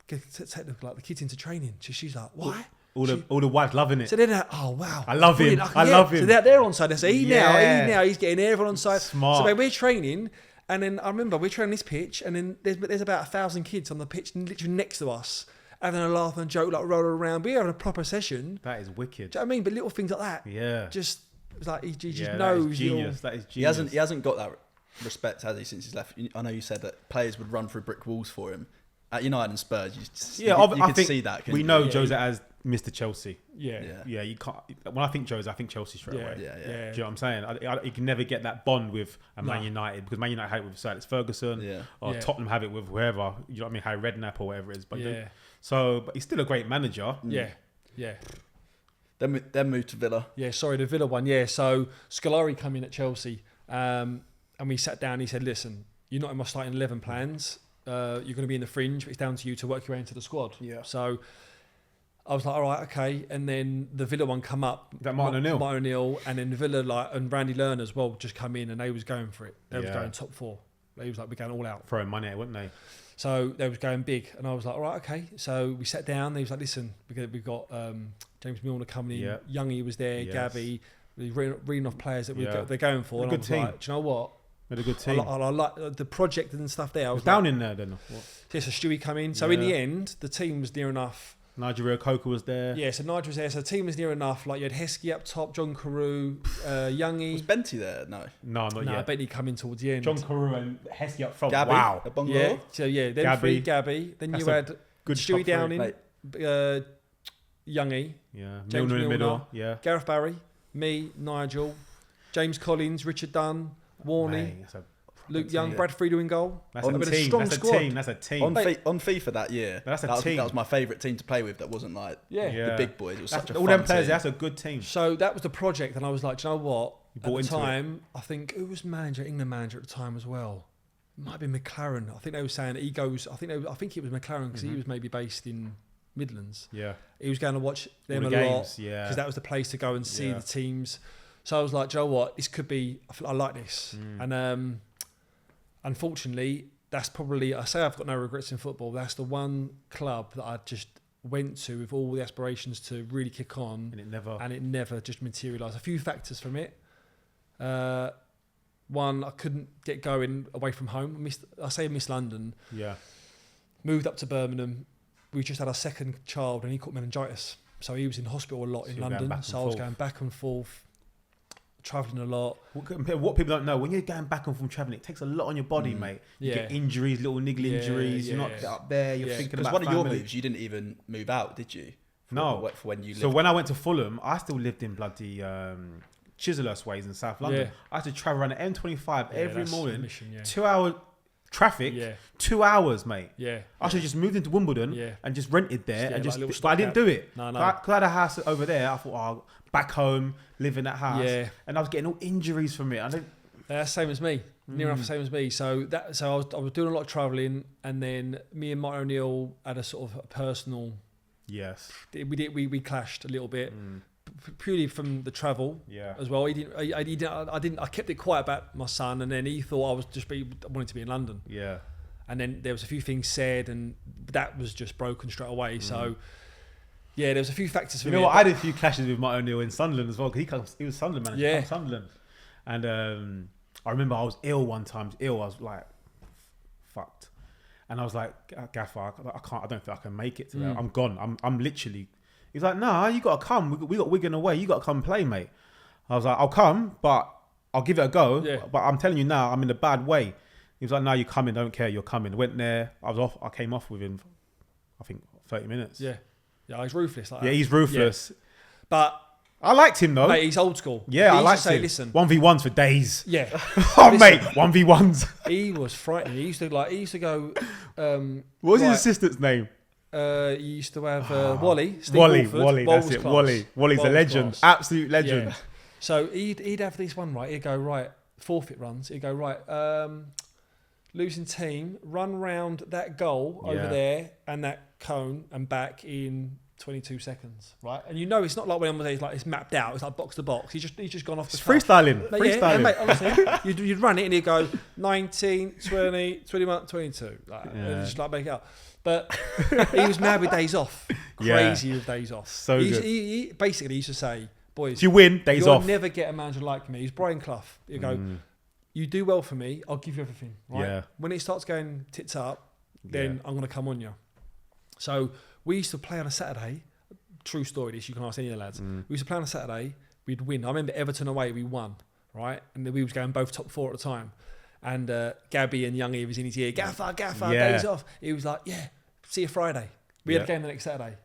Speaker 1: to take the kids into training. So she's like, why?
Speaker 2: All the wives loving it.
Speaker 1: So they're like, oh wow.
Speaker 2: I love him. I love him.
Speaker 1: So they're on side. So he now, he's getting everyone on side.
Speaker 2: Smart.
Speaker 1: So babe, we're training. And then I remember we're training this pitch, and then there's about 1,000 kids on the pitch literally next to us, having a laugh and joke, like rolling around. We're having a proper session.
Speaker 2: That is wicked.
Speaker 1: Do you know what I mean? But little things like that.
Speaker 2: Yeah.
Speaker 1: Just it's like he just knows.
Speaker 2: That is genius. That is genius.
Speaker 4: He hasn't got that respect, has he, since he's left? I know you said that players would run through brick walls for him. At United and Spurs, you could see that.
Speaker 2: We know Jose as Mr. Chelsea.
Speaker 1: Yeah.
Speaker 2: You can't. When I think Jose, I think Chelsea straight away.
Speaker 4: Yeah.
Speaker 2: Do you know what I'm saying? You can never get that bond with Man United, because Man United had it with Sir Alex Ferguson, or Tottenham have it with whoever. You know what I mean? Harry Redknapp or whatever it is. But but he's still a great manager.
Speaker 1: Yeah.
Speaker 4: Then moved to Villa.
Speaker 1: Yeah, sorry, the Villa one. Yeah, so Scolari come in at Chelsea, and we sat down. He said, "Listen, you're not in my starting 11 plans. You're going to be in the fringe, but it's down to you to work your way into the squad."
Speaker 2: Yeah.
Speaker 1: So I was like, all right, okay. And then the Villa one come up.
Speaker 2: That Martin
Speaker 1: O'Neill, and then Villa and Randy Lerner as well just come in, and they was going for it. They was going top 4. They was like, we're going all out.
Speaker 2: Throwing money at it, weren't they?
Speaker 1: So they was going big, and I was like, all right, okay. So we sat down. They was like, listen, we've got James Milner coming in. Youngie was there, Gabby. Reading off players that they're going for.
Speaker 2: Good team.
Speaker 1: Like, do you know what?
Speaker 2: Had a good team.
Speaker 1: I like the project and stuff there. I was
Speaker 2: down in there then.
Speaker 1: Yes, so Stewie come in. So in the end, the team was near enough.
Speaker 2: Nigel Coker was there.
Speaker 1: Yeah, so Nigel was there. So the team was near enough. Like you had Heskey up top, John Carew, Youngie.
Speaker 4: Was Benty there? No,
Speaker 1: not yet. Benty come in towards the end.
Speaker 2: John Carew and Heskey up front.
Speaker 4: Gabby,
Speaker 2: wow.
Speaker 1: Yeah. So then Gabby. Then you had
Speaker 2: good
Speaker 1: Stewie Downing, Youngie.
Speaker 2: Yeah.
Speaker 1: James
Speaker 2: Milner in the middle.
Speaker 1: Milner,
Speaker 2: Yeah.
Speaker 1: Gareth Barry, me, Nigel, James Collins, Richard Dunn, Warney. Luke Young, Brad Friedel in goal.
Speaker 2: That's a team. That's a team.
Speaker 4: On FIFA that year,
Speaker 2: that
Speaker 4: team. That was my favourite team to play with. That wasn't like the big boys. It was such a
Speaker 2: all
Speaker 4: fun
Speaker 2: them players.
Speaker 4: team.
Speaker 2: That's a good team.
Speaker 1: So that was the project, and I was like, do you know what? At the time,
Speaker 2: it.
Speaker 1: I think who was England manager at the time as well? It might have been McLaren. I think they were saying he goes. I think it was McLaren, because he was maybe based in Midlands.
Speaker 2: Yeah,
Speaker 1: he was going to watch them a lot. Yeah, because that was the place to go and see the teams. So I was like, do you know what? This could be. I like this, and unfortunately, that's probably, I say I've got no regrets in football. That's the one club that went to with all the aspirations to really kick on, and it never just materialised. A few factors from it. One, I couldn't get going away from home. I missed London.
Speaker 2: Yeah.
Speaker 1: Moved up to Birmingham. We just had our second child, and he caught meningitis, so he was in hospital a lot in London. So I was going back and forth, travelling a lot.
Speaker 2: What people don't know, when you're going back and forth travelling, it takes a lot on your body, mate. You get injuries, little niggly injuries. You're not up there. You're thinking about
Speaker 4: one of your moves, you didn't even move out, did you?
Speaker 2: No.
Speaker 4: For when you lived.
Speaker 2: So when I went to Fulham, I still lived in bloody Chislehurst ways in South London. I had to travel around the M25 every morning. 2 hour traffic. 2 hours, mate. I should have just moved into Wimbledon and just rented there, but I didn't do it.
Speaker 1: No.
Speaker 2: Because I had a house over there. I thought, back home, live in that house, and I was getting all injuries from it.
Speaker 1: That's same as me. Near enough the same as me. So I was doing a lot of travelling, and then me and Martin O'Neill had a sort of a personal.
Speaker 2: Yes.
Speaker 1: We clashed a little bit. Purely from the travel as well. I kept it quiet about my son, and then he thought I wanted to be in London.
Speaker 2: Yeah.
Speaker 1: And then there was a few things said, and that was just broken straight away. So there was a few factors for me.
Speaker 2: You know what? I did a few clashes with Martin O'Neill in Sunderland as well, because he was Sunderland manager. Yeah. Sunderland. And I remember I was ill one time. I was like fucked. And I was like, Gaffer, I don't think I can make it today. I'm gone. I'm literally. He's like, nah, you got to come. We got Wigan away. You got to come play, mate. I was like, I'll come, but I'll give it a go. Yeah. But I'm telling you now, I'm in a bad way. He was like, no, you're coming. Don't care. You're coming. Went there. I was off. I came off within, I think, 30 minutes.
Speaker 1: Yeah. Yeah, he's ruthless. Like
Speaker 2: that. He's ruthless.
Speaker 1: Yeah. But
Speaker 2: I liked him, though.
Speaker 1: Mate, he's old school.
Speaker 2: Yeah, I liked him.
Speaker 1: Listen.
Speaker 2: 1v1s for days.
Speaker 1: Yeah.
Speaker 2: Mate, 1v1s.
Speaker 1: He was frightening. He used to go...
Speaker 2: what was his assistant's name?
Speaker 1: He used to have Wally.
Speaker 2: Wally, that's it. Wally. Wally's a legend. Class. Absolute legend. Yeah.
Speaker 1: So he'd have this one, right? He'd go, right, forfeit runs. He'd go, right, losing team, run round that goal over there and that cone and back in 22 seconds, right? And you know it's not like when it's mapped out. It's like box to box. He's just gone off the
Speaker 2: freestyling.
Speaker 1: Like, freestyling. Yeah, mate, honestly, you'd run it and he'd go 19, 20, 21, 22. Just like make it up. But he was mad with days off. Crazy with days off.
Speaker 2: So good.
Speaker 1: He basically used to say, boys,
Speaker 2: if you win, days off.
Speaker 1: You'll never get a manager like me. He's Brian Clough. He'd go, you do well for me, I'll give you everything. Right? Yeah. When it starts going tits up, then I'm going to come on you. So we used to play on a Saturday. True story this, you can ask any of the lads. We used to play on a Saturday, we'd win. I remember Everton away, we won, right? And then we was going both top four at the time. And Gabby and Youngie was in his ear, Gaffer, days off. He was like, see you Friday. We had a game the next Saturday.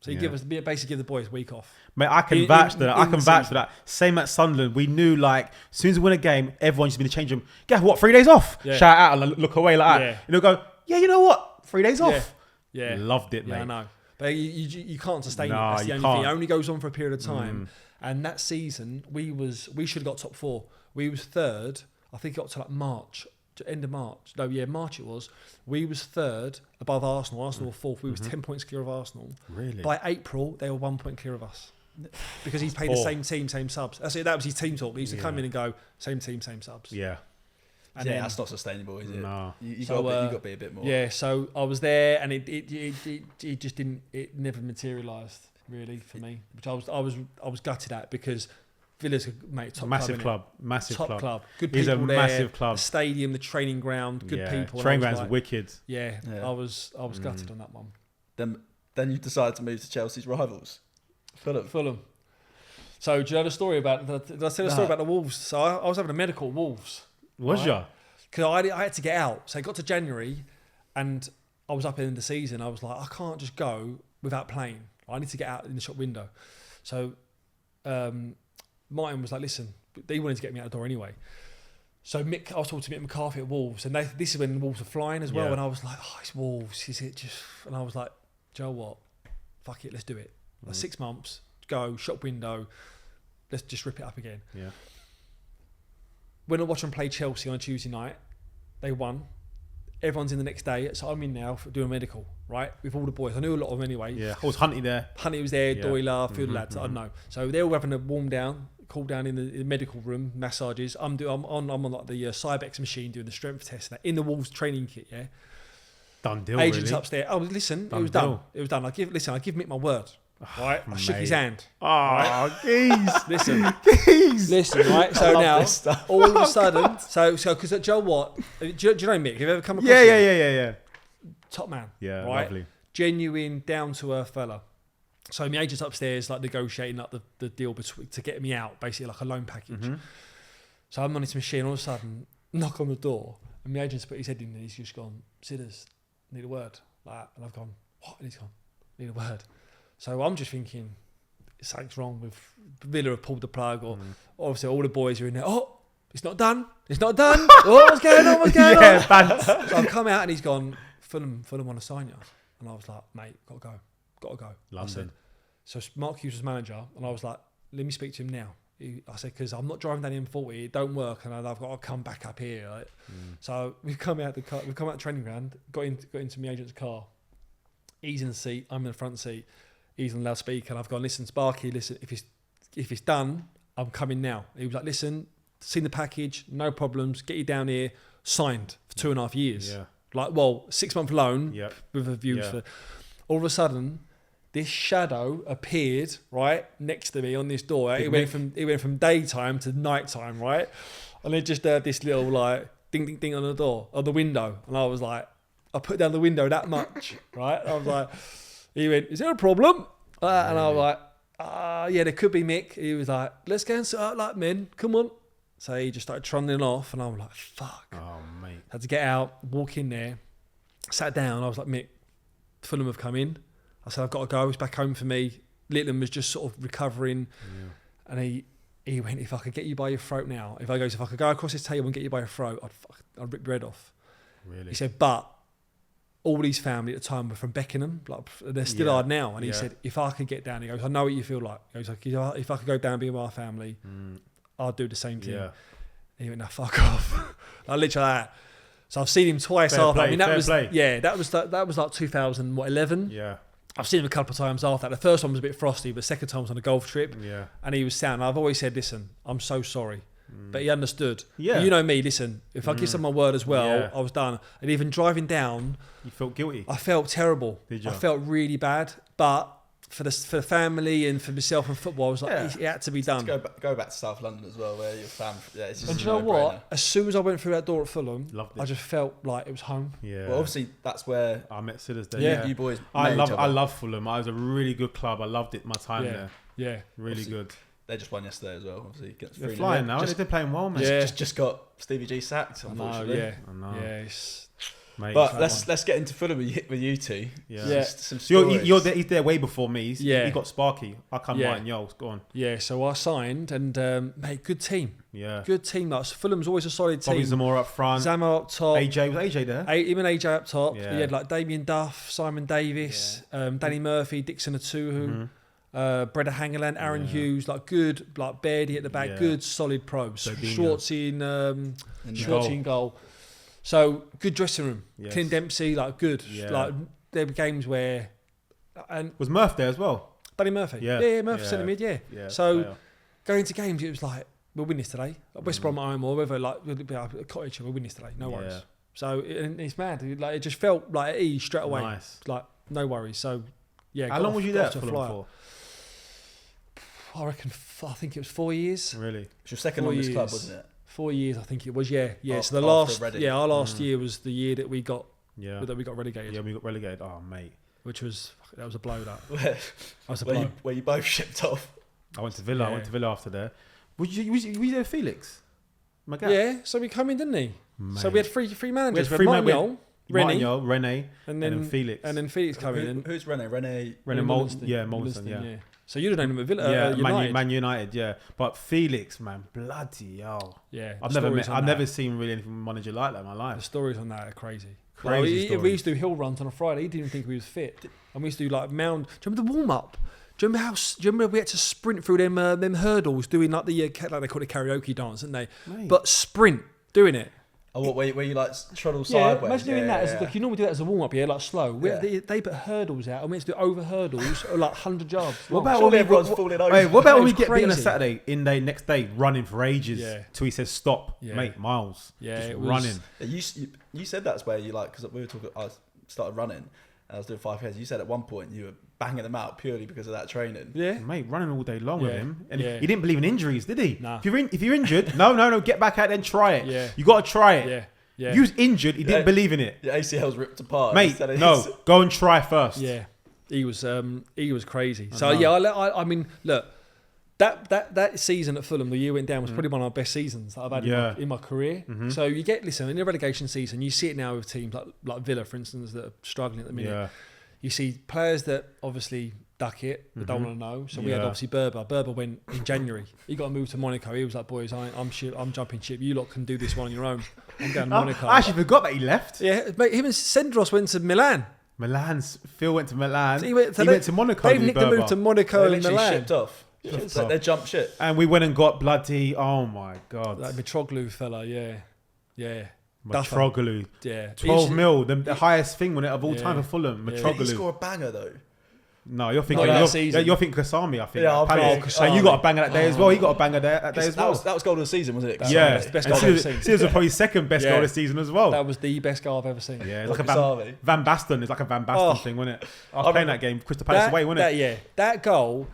Speaker 1: So he basically give the boys a week off.
Speaker 2: Mate, I can vouch for that. I can vouch for that. Same at Sunderland. We knew, like, as soon as we win a game, everyone used to be in the change room. Gaff, what, 3 days off? Yeah. Shout out and look away like that. And they'll go, you know what? 3 days off. Yeah. Loved it, mate.
Speaker 1: Yeah, I know. But you can't sustain it. That's the only thing. It only goes on for a period of time. And that season, we should have got top four. We was third. I think it got to like March. End of March. March it was. We was third above Arsenal. Arsenal were fourth. We was 10 points clear of Arsenal.
Speaker 2: Really?
Speaker 1: By April, they were 1 point clear of us. Because he played the same team, same subs. That's it. That was his team talk. He used to come in and go, same team, same subs.
Speaker 2: Yeah.
Speaker 4: And then, that's not sustainable, is it?
Speaker 2: No.
Speaker 4: You got to be a bit more.
Speaker 1: Yeah, so I was there and it just didn't, it never materialised really for me. Which I was gutted at because Villa's top
Speaker 2: massive
Speaker 1: club.
Speaker 2: Massive
Speaker 1: club. Good
Speaker 2: people. He's a
Speaker 1: there,
Speaker 2: massive club.
Speaker 1: The stadium, the training ground, good people.
Speaker 2: Training ground's wicked.
Speaker 1: Yeah, I was gutted on that one.
Speaker 4: Then you decided to move to Chelsea's rivals,
Speaker 1: Fulham. So do you know the story about? Did I tell the story about the Wolves? So I was having a medical at Wolves.
Speaker 2: Was you?
Speaker 1: Because I had to get out. So I got to January, and I was up in the season. I was like, I can't just go without playing. I need to get out in the shop window. So. Martin was like, listen, they wanted to get me out the door anyway. So I was talking to Mick McCarthy at Wolves, and this is when the Wolves were flying as well. And I was like, it's Wolves, is it just? And I was like, do you know what? Fuck it, let's do it. Like 6 months, go shop window, let's just rip it up again.
Speaker 2: Yeah.
Speaker 1: When I watched them play Chelsea on a Tuesday night, they won. Everyone's in the next day, so I'm in now for doing a medical, right? With all the boys. I knew a lot of them anyway.
Speaker 2: Yeah. Was Hunty there?
Speaker 1: Hunty was there, Doyle, a few lads, I don't know. So they're all having a warm down, cool down in the medical room, massages. I'm on like the Cybex machine doing the strength test in the Wolves training kit, yeah?
Speaker 2: Done deal.
Speaker 1: Agents
Speaker 2: really.
Speaker 1: upstairs. Oh, listen,
Speaker 2: Done
Speaker 1: it was done.
Speaker 2: deal.
Speaker 1: It was done. I give Mick my word. Right, I shook his hand.
Speaker 2: Oh, geez.
Speaker 1: Listen, right. So now, all of a sudden, so because do you know what? Do you know Mick? Have you ever come across him?
Speaker 2: Yeah.
Speaker 1: Top man.
Speaker 2: Yeah,
Speaker 1: right?
Speaker 2: lovely.
Speaker 1: Genuine, down to earth fella. So my agent's upstairs, like negotiating like the deal between to get me out, basically like a loan package.
Speaker 2: Mm-hmm.
Speaker 1: So I'm on this machine. All of a sudden, knock on the door, and my agent's put his head in, and he's just gone, "Sidders, need a word." Like, and I've gone, "What?" And he's gone, "Need a word." So I'm just thinking, something's wrong with Villa have pulled the plug, or obviously all the boys are in there. Oh, it's not done. It's not done. Oh, what's going on? What's going on? So I've come out and he's gone, Fulham want to sign you. And I was like, mate, gotta go.
Speaker 2: London.
Speaker 1: So Mark Hughes was manager, and I was like, let me speak to him now. I said, because I'm not driving down the M40, it don't work, and I've got to come back up here. Right? So we've come out the training ground, got into my agent's car. He's in the seat, I'm in the front seat. He's on loudspeaker, and I've gone, listen, Sparky, listen, if it's done, I'm coming now. He was like, listen, seen the package, no problems, get you down here, signed for 2.5 years. Yeah. Like, 6-month loan with a view for. All of a sudden, this shadow appeared right next to me on this door. It went from daytime to nighttime, right? And it just heard this little like ding ding ding on the door, on the window, and I was like, I put down the window that much, right? I was like. He went, is there a problem? And I was like, yeah, there could be, Mick. He was like, let's go and sort out like men. Come on. So he just started trundling off, and I was like, fuck.
Speaker 2: Oh, mate.
Speaker 1: Had to get out, walk in there, sat down. I was like, Mick, Fulham have come in. I said, I've got to go. It's back home for me. Litland was just sort of recovering. Yeah. And he went, if I could get you by your throat now, if I could go across this table and get you by your throat, I'd rip your head off. Really? He said, but all his family at the time were from Beckenham, like they're still are now. And he said, if I could get down, he goes, I know what you feel like. He goes, like, if I could go down and be with our family, I'd do the same thing. Yeah. And he went, no, fuck off. Like literally that. So I've seen him twice after. I mean, that was like 2011. Yeah. I've seen him a couple of times after that. The first one was a bit frosty, but the second time was on a golf trip. Yeah. And he was sound. I've always said, listen, I'm so sorry. But he understood. Yeah. You know me, listen, if I give someone my word as well, I was done. And even driving down,
Speaker 2: you felt guilty.
Speaker 1: I felt terrible.
Speaker 2: Did you?
Speaker 1: I felt really bad. But for the family and for myself and football, I was like, it had to be done.
Speaker 4: To go back to South London as well, where your family. Yeah, it's just
Speaker 1: and do you know what? As soon as I went through that door at Fulham, I just felt like it was home.
Speaker 4: Yeah. Well, obviously that's where
Speaker 2: I met Sidders there.
Speaker 4: Yeah. You boys.
Speaker 2: I love Fulham. I was a really good club. I loved it. My time there. Yeah. Really
Speaker 4: obviously,
Speaker 2: good.
Speaker 4: They just won yesterday as well. Obviously,
Speaker 2: they're flying now. They're playing well, mate.
Speaker 4: Yeah. Just got Stevie G sacked. Unfortunately.
Speaker 2: I know.
Speaker 1: Yeah.
Speaker 4: Mate, but let's get into Fulham with you two.
Speaker 2: Yeah. Some you're there, he's there way before me. He got Sparky. I come right and yo, go on.
Speaker 1: Yeah, so I signed and mate, good team. Yeah. Good team. Like, Fulham's always a solid team.
Speaker 2: Bobby Zamora up front.
Speaker 1: Zamo up top.
Speaker 2: Was AJ there?
Speaker 1: Even AJ up top. Yeah. He had like Damien Duff, Simon Davis, Danny Murphy, Dixon Atuhu, Breda Hangeland, Aaron Hughes, like good, like Bairdy at the back, good solid pros. So Schwartzy in goal. So good dressing room. Yes. Clint Dempsey, like good. Yeah. Like there were games where
Speaker 2: was Murph there as well?
Speaker 1: Danny Murphy. Yeah, Murphy centre mid, yeah. So going to games, it was like, we'll win this today. Like West Brom at home or whether, like we'll be a Cottage, we'll win this today. No worries. So it's mad. Like it just felt like at ease straight away. Nice. Like no worries. So yeah.
Speaker 2: How long was you there for?
Speaker 1: I think it was 4 years.
Speaker 2: Really?
Speaker 4: It was your second longest club, wasn't it?
Speaker 1: 4 years, I think it was. Yeah. So our last year was the year that we got relegated.
Speaker 2: Yeah, we got relegated. Oh, mate,
Speaker 1: that was a blow.
Speaker 4: Where you both shipped off.
Speaker 2: I went to Villa. Yeah. I went to Villa after there. Were you there, Felix?
Speaker 1: Yeah. So we come in, didn't he? Mate. So we had three managers.
Speaker 2: We had Rene, and then Felix.
Speaker 1: And then Felix coming in.
Speaker 4: Who's Rene? Rene
Speaker 2: Molson. Yeah, Molson. Yeah.
Speaker 1: So you'd have known him at Villa,
Speaker 2: United. Man United, yeah. But Felix, man, bloody hell.
Speaker 1: Yeah.
Speaker 2: I've never seen really anything manager like that in my life.
Speaker 1: The stories on that are crazy. We used to do hill runs on a Friday. He didn't think we was fit, and we used to do like mound. Do you remember the warm up? Do you remember we had to sprint through them hurdles, doing like the like they call it karaoke dance, didn't they? Mate. But sprint doing it.
Speaker 4: Oh, what, where you like trundle sideways?
Speaker 1: Imagine doing that. As like, you normally do that as a warm up, like slow. They put hurdles out, and we had to do over hurdles, like 100 yards.
Speaker 4: What about when everyone's falling over?
Speaker 2: Hey, what about when we get beaten on a Saturday next day, running for ages till he says stop, mate, miles. Yeah, it was running.
Speaker 4: You said that's where you like, because we were talking. started running. I was doing 5Ks. You said at one point you were banging them out purely because of that training.
Speaker 2: Yeah, mate, running all day long with him, and he didn't believe in injuries, did he?
Speaker 1: Nah.
Speaker 2: If you're injured, no, get back out there and try it.
Speaker 1: Yeah.
Speaker 2: You got to try it.
Speaker 1: Yeah.
Speaker 2: If you was injured, he didn't believe in it.
Speaker 4: Your ACL's ripped apart,
Speaker 2: mate. No, go and try first.
Speaker 1: Yeah, he was crazy. So I mean, look, that season at Fulham, the year went down, was probably one of our best seasons that I've had in my career. Mm-hmm. So you listen, in the relegation season, you see it now with teams like Villa, for instance, that are struggling at the minute. Yeah. You see players that obviously duck it, but don't want to know. So we had obviously Berber. Berber went in January. He got moved to Monaco. He was like, boys, I'm jumping ship. You lot can do this one on your own. I'm going to Monaco.
Speaker 2: I actually forgot that he left.
Speaker 1: Yeah, mate, him and Sendros went to Milan.
Speaker 2: Phil went to Milan.
Speaker 1: So he went to Monaco.
Speaker 2: They've
Speaker 1: nicked the move to Monaco and Milan.
Speaker 4: Shipped off. They jumped ship.
Speaker 2: And we went and got bloody, oh my God.
Speaker 1: That Mitroglou fella, yeah.
Speaker 2: Mitroglou.
Speaker 1: Yeah.
Speaker 2: 12 mil, the highest thing of all time for Fulham. Mitroglou.
Speaker 4: Did he score a banger though?
Speaker 2: No, you're thinking Kasami, I think.
Speaker 4: Yeah,
Speaker 2: and you got a banger that day as well. He got a banger that day as well.
Speaker 4: That was goal of the season, wasn't it?
Speaker 2: Yeah.
Speaker 1: Best goal I've ever seen.
Speaker 2: It was probably second best goal of the season as well.
Speaker 1: That was the best goal I've ever seen.
Speaker 2: Yeah, it's like a Van Basten. It's like a Van Basten thing, wasn't it? I was playing that game, Crystal Palace away, wasn't it?
Speaker 1: That goal,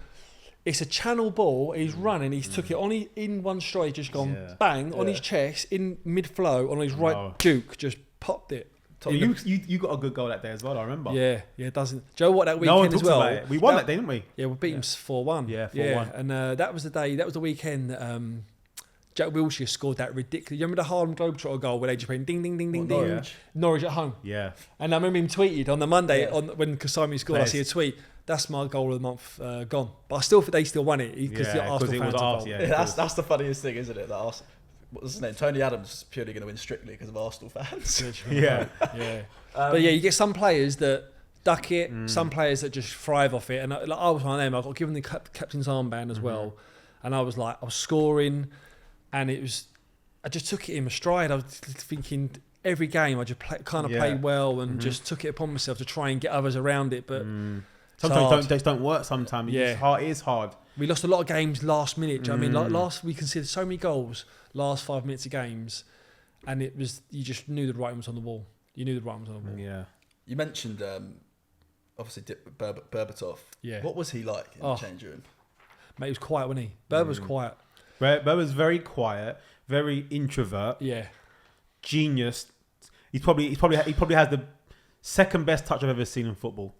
Speaker 1: it's a channel ball. He's running. He's took it on in one stride, just gone bang on his chest in mid flow on his right juke, just popped it.
Speaker 2: You got a good goal that day as well, I remember.
Speaker 1: Yeah, it doesn't. Joe, what that weekend
Speaker 2: no one
Speaker 1: as well?
Speaker 2: About it. We won that day, didn't we?
Speaker 1: Yeah, we beat him 4-1.
Speaker 2: Yeah, 4-1.
Speaker 1: And that was the day. That was the weekend that Jack Wilshere scored that ridiculous. You remember the Harlem Globetrotter goal where they just went ding, ding, ding, ding, ding. Norwich at home.
Speaker 2: Yeah.
Speaker 1: And I remember him tweeted on the Monday when Kasami scored. I see a tweet. That's my goal of the month gone. But I still think they still won it because the Arsenal fans involved.
Speaker 4: That's the funniest thing, isn't it? That Arsenal. What's his name? Tony Adams is purely going to win strictly because of Arsenal fans.
Speaker 1: Yeah. But yeah, you get some players that duck it, some players that just thrive off it. And I was one of them. I got given the captain's armband as well. And I was scoring, and I just took it in my stride. I was thinking every game I just played well and just took it upon myself to try and get others around it. But
Speaker 2: sometimes they don't work. Sometimes it is hard.
Speaker 1: We lost a lot of games last minute. Do you know what I mean? Like we conceded so many goals last 5 minutes of games, and you just knew the writing was on the wall. You knew the writing was on the wall.
Speaker 2: Yeah.
Speaker 4: You mentioned obviously Berbatov.
Speaker 1: Yeah.
Speaker 4: What was he like in the change room?
Speaker 1: Mate, he was quiet, wasn't he? Berber was quiet.
Speaker 2: Berber was very quiet, very introvert.
Speaker 1: Yeah.
Speaker 2: Genius. He probably has the second best touch I've ever seen in football.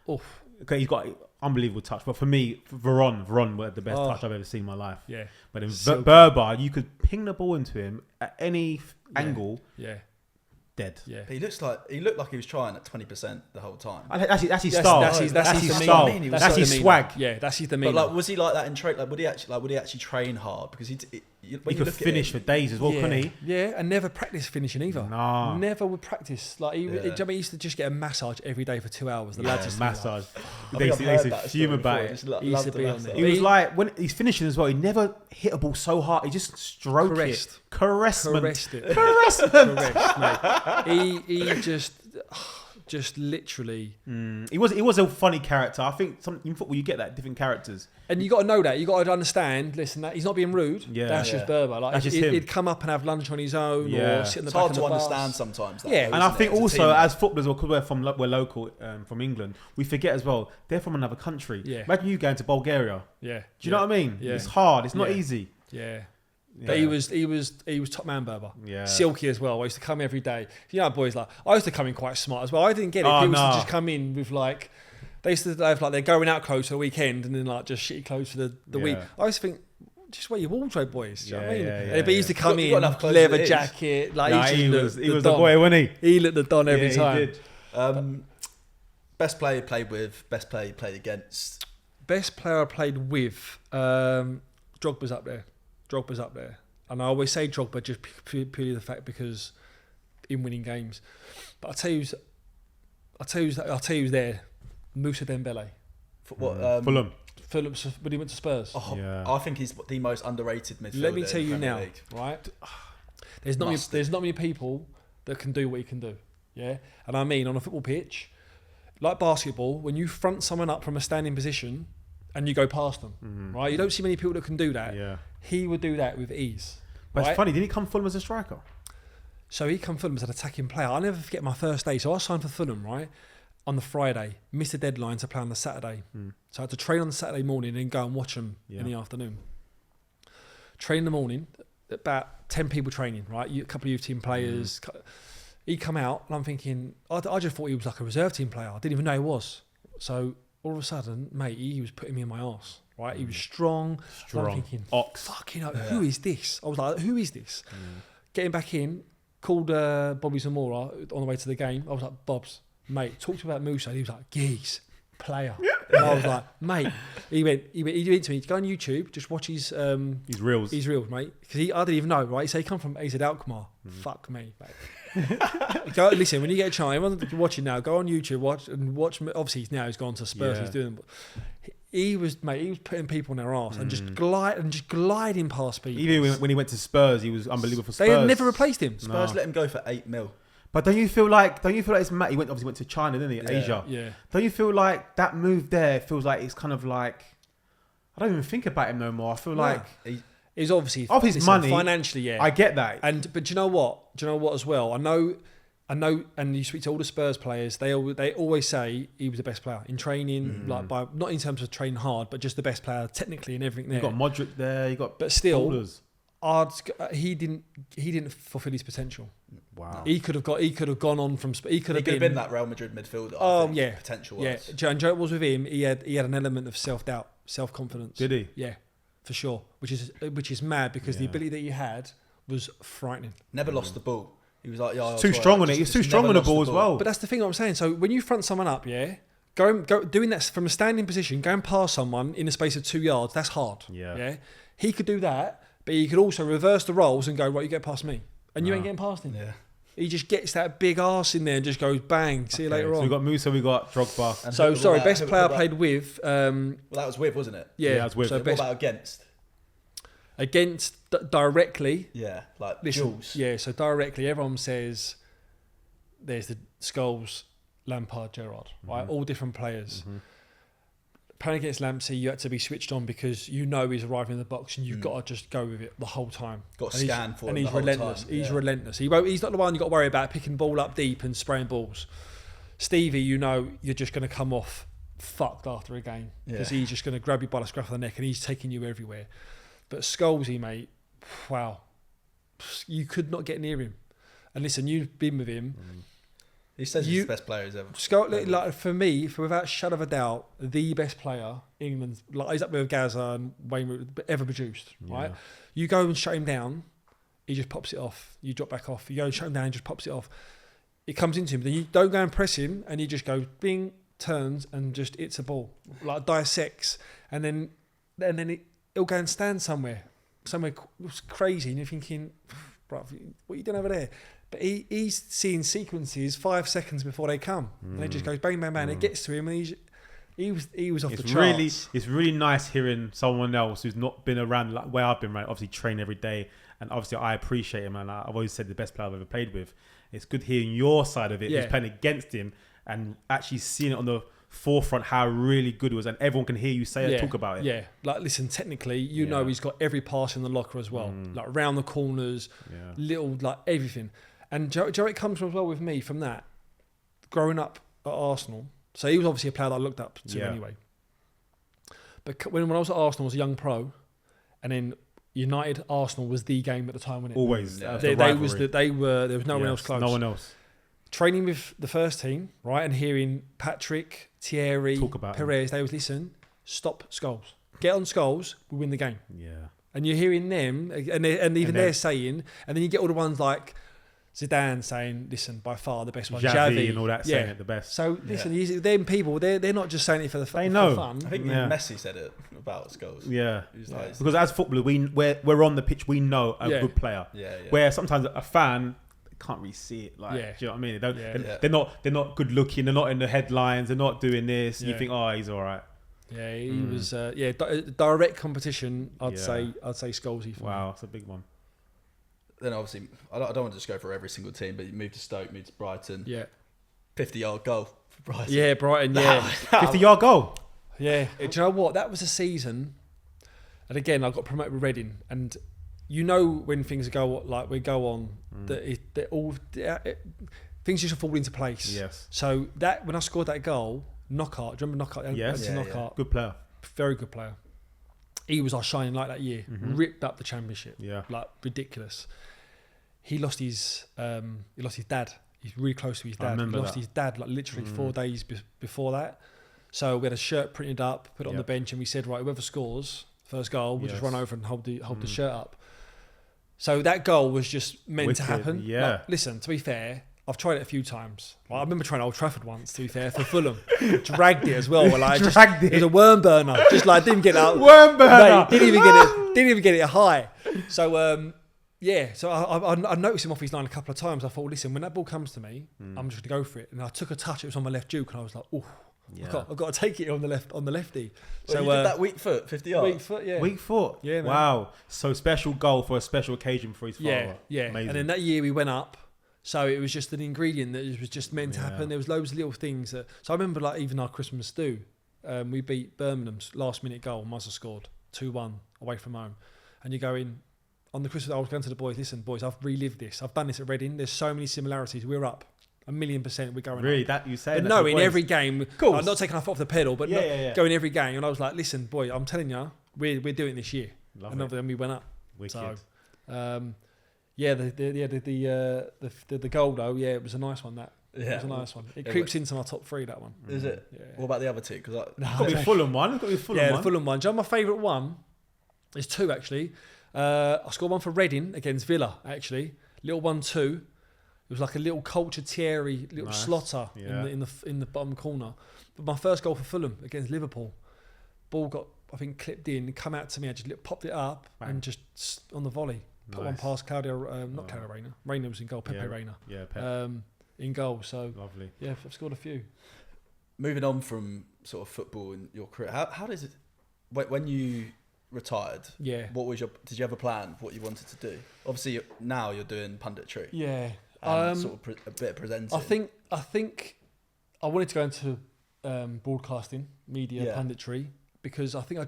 Speaker 1: Oof.
Speaker 2: Okay, he's got unbelievable touch, but for me, Veron were the best touch I've ever seen in my life.
Speaker 1: Yeah.
Speaker 2: But in Berber, you could ping the ball into him at any angle.
Speaker 1: Yeah.
Speaker 2: Dead.
Speaker 4: Yeah. But he looked like he was trying at 20% the whole time.
Speaker 2: That's his style. That's his style. That's his swag.
Speaker 1: Yeah, that's his demeanour.
Speaker 4: But was he like that in train? Would he actually train hard? Because he
Speaker 2: could finish for days as well, couldn't he?
Speaker 1: Yeah, and never practice finishing either.
Speaker 2: No.
Speaker 1: Never would practice. He used to just get a massage every day for 2 hours. The lads used to
Speaker 2: massage.
Speaker 4: They used
Speaker 2: to fume about it.
Speaker 1: He used to be on there.
Speaker 2: He was like, when he's finishing as well, he never hit a ball so hard. He just stroked it. Caressed it.
Speaker 1: Mate. He just literally.
Speaker 2: He was a funny character. I think in football you get that different characters,
Speaker 1: and you got to know that. You got to understand. Listen, that he's not being rude.
Speaker 2: Yeah,
Speaker 1: that's just Berber.
Speaker 2: That's just him.
Speaker 1: He'd come up and have lunch on his own, or sit in the back of the bus. It's hard to
Speaker 4: understand sometimes.
Speaker 1: Yeah,
Speaker 2: and I think also as footballers, because we're local from England, we forget as well they're from another country.
Speaker 1: Yeah.
Speaker 2: Imagine you going to Bulgaria.
Speaker 1: Yeah.
Speaker 2: Do you know what I mean?
Speaker 1: Yeah.
Speaker 2: It's hard. It's not easy.
Speaker 1: Yeah. But he was top man Berber.
Speaker 2: Yeah.
Speaker 1: Silky as well. I used to come every day. You know, boys I used to come in quite smart as well. I didn't get it. People used to just come in with they used to have they're going out clothes for the weekend and then just shitty clothes for the week. I used to think, just wear your wardrobe, boys. Do you know what I mean? But he used to come in, leather jacket.
Speaker 2: He was the boy, wasn't he?
Speaker 1: He looked the don every time.
Speaker 2: He did.
Speaker 4: Best player you played with, best player you played against.
Speaker 1: Best player I played with, Drogba's up there. And I always say Drogba just purely the fact because in winning games. But I'll tell you who's there. Moussa Dembele.
Speaker 2: Fulham.
Speaker 1: When he went to Spurs.
Speaker 4: I think he's the most underrated midfielder.
Speaker 1: Let me tell you now,
Speaker 4: League.
Speaker 1: right? There's not many people that can do what he can do. Yeah, and I mean on a football pitch, like basketball, when you front someone up from a standing position and you go past them, right? You don't see many people that can do that.
Speaker 2: Yeah.
Speaker 1: He would do that with ease.
Speaker 2: But
Speaker 1: right?
Speaker 2: it's funny, didn't he come Fulham as a striker?
Speaker 1: So he come Fulham as an attacking player. I'll never forget my first day. So I signed for Fulham, right, on the Friday. Missed the deadline to play on the Saturday. So I had to train on the Saturday morning and go and watch them in the afternoon. Train in the morning, about 10 people training, right? A couple of youth team players. He come out and I'm thinking, I just thought he was like a reserve team player. I didn't even know he was. So all of a sudden, mate, he was putting me in my arse, right? He was strong. I'm thinking, fucking hell, who is this? I was like, who is this? Getting back in, called Bobby Zamora on the way to the game. I was like, Bobs, mate, talk to me about Musa. He was like, geez, player. And I was like, mate. He went to me, go on YouTube, just watch his
Speaker 2: reels.
Speaker 1: His reels, mate. Because I didn't even know, right? He said he come from AZ Alkmaar. Fuck me, mate. Go listen, when you get a chance, everyone's watching now, go on YouTube, watch. Obviously he's gone to Spurs, he's doing. He was putting people in their arse and just gliding past people.
Speaker 2: Even when he went to Spurs, he was unbelievable for Spurs.
Speaker 1: They had never replaced him.
Speaker 4: Spurs let him go for 8 mil.
Speaker 2: But don't you feel like it's Matt? He went to China, didn't he? Asia.
Speaker 1: Yeah.
Speaker 2: Don't you feel like that move there feels like it's kind of like, I don't even think about him no more. I feel like
Speaker 1: he's obviously
Speaker 2: of his money
Speaker 1: financially. Yeah,
Speaker 2: I get that.
Speaker 1: But do you know what? As well? I know. And you speak to all the Spurs players. They always say he was the best player in training, by not in terms of training hard, but just the best player technically and everything. There.
Speaker 2: You got Modric there. You got,
Speaker 1: but still,
Speaker 2: ballers.
Speaker 1: he didn't fulfil his potential.
Speaker 2: Wow.
Speaker 1: He could have gone on from. He could have
Speaker 4: been that Real Madrid midfielder. Potential.
Speaker 1: Yeah. And Joe was with him. He had an element of self-doubt, self-confidence.
Speaker 2: Did he?
Speaker 1: Yeah, for sure. Which is mad because the ability that he had was frightening.
Speaker 4: Never lost the ball. He was like,
Speaker 2: too strong on it. He was too strong on the ball as well.
Speaker 1: But that's the thing I'm saying. So when you front someone up, go doing that from a standing position, going past someone in a space of 2 yards, that's hard. Yeah. He could do that, but he could also reverse the roles and go, right, you get past me. And you ain't getting past him.
Speaker 4: Yeah.
Speaker 1: He just gets that big arse in there and just goes bang. See you later on.
Speaker 2: So we got Musa, we got Drogba.
Speaker 1: And so sorry, best player I played with.
Speaker 4: Well, that was with, wasn't it?
Speaker 1: Yeah,
Speaker 2: that was with.
Speaker 1: So
Speaker 4: what about against?
Speaker 1: Against directly.
Speaker 4: Yeah, like
Speaker 1: listen,
Speaker 4: Jules.
Speaker 1: Yeah, so directly, everyone says there's the Scholes, Lampard, Gerrard, right? All different players. Playing against Lampsey, you had to be switched on because he's arriving in the box and you've got to just go with it the whole time.
Speaker 4: Got to scan for him.
Speaker 1: And he's relentless. He's relentless. He's not the one you've got to worry about picking the ball up deep and spraying balls. Stevie, you're just going to come off fucked after a game because he's just going to grab you by the scruff of the neck and he's taking you everywhere. But Scholesy, mate, wow. You could not get near him. And listen, you've been with him.
Speaker 4: He says he's the best player he's ever.
Speaker 1: Like for me, without a shadow of a doubt, the best player England, like he's up with Gaza and Wayne ever produced. Right? You go and shut him down, he just pops it off. You drop back off. You go and shut him down, he just pops it off. It comes into him. Then you don't go and press him, and he just goes bing, turns and just hits a ball, like dissects, and then he'll go and stand somewhere crazy, and you're thinking, bro, what are you doing over there? But he's seeing sequences 5 seconds before they come. And it just goes bang, bang, bang. It gets to him and he was off the charts.
Speaker 2: It's really nice hearing someone else who's not been around like where I've been, right? Obviously train every day. And obviously I appreciate him. And I've always said the best player I've ever played with. It's good hearing your side of it. Who's playing against him and actually seeing it on the forefront how really good it was, and everyone can hear you say it, talk about it.
Speaker 1: Yeah, like listen, technically, know he's got every pass in the locker as well, like around the corners, little like everything. And Joe, it comes from as well with me from that growing up at Arsenal. So he was obviously a player that I looked up to anyway. But when I was at Arsenal, I was a young pro, and then United Arsenal was the game at the time, wasn't it?
Speaker 2: Always,
Speaker 1: there was no one else close.
Speaker 2: No one else.
Speaker 1: Training with the first team, right, and hearing Patrick, Thierry, Perez, they was listen, stop Scholes, get on Scholes, we win the game. Yeah, and you're hearing them, and they're saying, and then you get all the ones like Zidane saying, listen, by far the best one, Xavi
Speaker 2: and all that saying it the best.
Speaker 1: So listen, them people, they're not just saying it for the fun.
Speaker 2: They know.
Speaker 1: Fun.
Speaker 4: I think Messi said it about Scholes.
Speaker 2: Yeah, because as footballers, we're on the pitch, we know a good player. Where sometimes a fan can't really see it, like, do you know what I mean? They're not good looking. They're not in the headlines. They're not doing this. You think, oh, he's all right.
Speaker 1: Yeah, he was. Direct competition. I'd say Scholesy.
Speaker 2: Wow, it's a big one.
Speaker 4: Then obviously, I don't want to just go for every single team, but you moved to Stoke, moved to Brighton.
Speaker 1: Yeah,
Speaker 4: 50-yard goal for Brighton.
Speaker 1: Yeah, Brighton. Yeah,
Speaker 2: 50-yard goal.
Speaker 1: Yeah, do you know what? That was a season, and again, I got promoted with Reading, and you know when things go on things just fall into place.
Speaker 2: Yes.
Speaker 1: So that when I scored that goal, Knockout, do you remember Knockout?
Speaker 2: Yes.
Speaker 1: Knockout.
Speaker 2: Good player.
Speaker 1: Very good player. He was our shining light that year. Ripped up the championship.
Speaker 2: Yeah.
Speaker 1: Like ridiculous. He lost his dad. He's really close to his dad.
Speaker 2: I remember
Speaker 1: he lost his dad like literally 4 days before that. So we had a shirt printed up, put it on the bench, and we said, right, whoever scores first goal, we'll just run over and hold the shirt up. So that goal was just meant to happen.
Speaker 2: Yeah.
Speaker 1: Like, listen, to be fair, I've tried it a few times. Well, I remember trying Old Trafford once, to be fair, for Fulham. Dragged it as well. It was a worm burner. Just like didn't get out.
Speaker 2: Worm burner.
Speaker 1: Mate, didn't even get it high. So so I noticed him off his line a couple of times. I thought, listen, when that ball comes to me, I'm just going to go for it. And I took a touch. It was on my left juke, and I was like, oh, I've got to take it on the lefty.
Speaker 4: So you did that weak foot, 50 yards.
Speaker 1: Weak foot, yeah.
Speaker 2: Weak foot.
Speaker 1: Yeah, man.
Speaker 2: Wow. So special goal for a special occasion for his father.
Speaker 1: Yeah.
Speaker 2: Amazing.
Speaker 1: And then that year we went up. So it was just an ingredient that was just meant to happen. There was loads of little things that. So I remember like even our Christmas stew, we beat Birmingham's last minute goal. Muzza scored 2-1 away from home, and you're going on the Christmas. I was going to the boys. Listen, boys, I've relived this. I've done this at Reading. There's so many similarities. We're up 1,000,000%. We're going
Speaker 2: really
Speaker 1: up.
Speaker 2: that you say.
Speaker 1: But no, in every game, I'm not taking off the pedal, but going every game. And I was like, listen, boy, I'm telling you, we're doing it this year. And then we went up.
Speaker 2: Wicked.
Speaker 1: So. The goal though, it was a nice one. It was a nice one. It creeps into my top 3. That one.
Speaker 4: Is it? Yeah. What about the other 2? Because
Speaker 2: got to be Fulham one.
Speaker 1: The Fulham one. Do you know my favourite one? There's 2 actually. I scored one for Reading against Villa actually. Little 1-2. It was like a little culture Thierry, little slotter in the bottom corner. But my first goal for Fulham against Liverpool, ball got I think clipped in, come out to me. I just popped it up and just on the volley. Put one past Claudio, Claudio Reyna. Reyna was in goal, Pepe Reyna. Yeah, Pepe. In goal, so... Lovely. Yeah, I've scored a few.
Speaker 4: Moving on from sort of football in your career, how does it... When you retired, what was did you have a plan for what you wanted to do? Obviously, now you're doing punditry.
Speaker 1: Yeah.
Speaker 4: And sort of a bit of presenting.
Speaker 1: I think I wanted to go into broadcasting, media, punditry. Because I think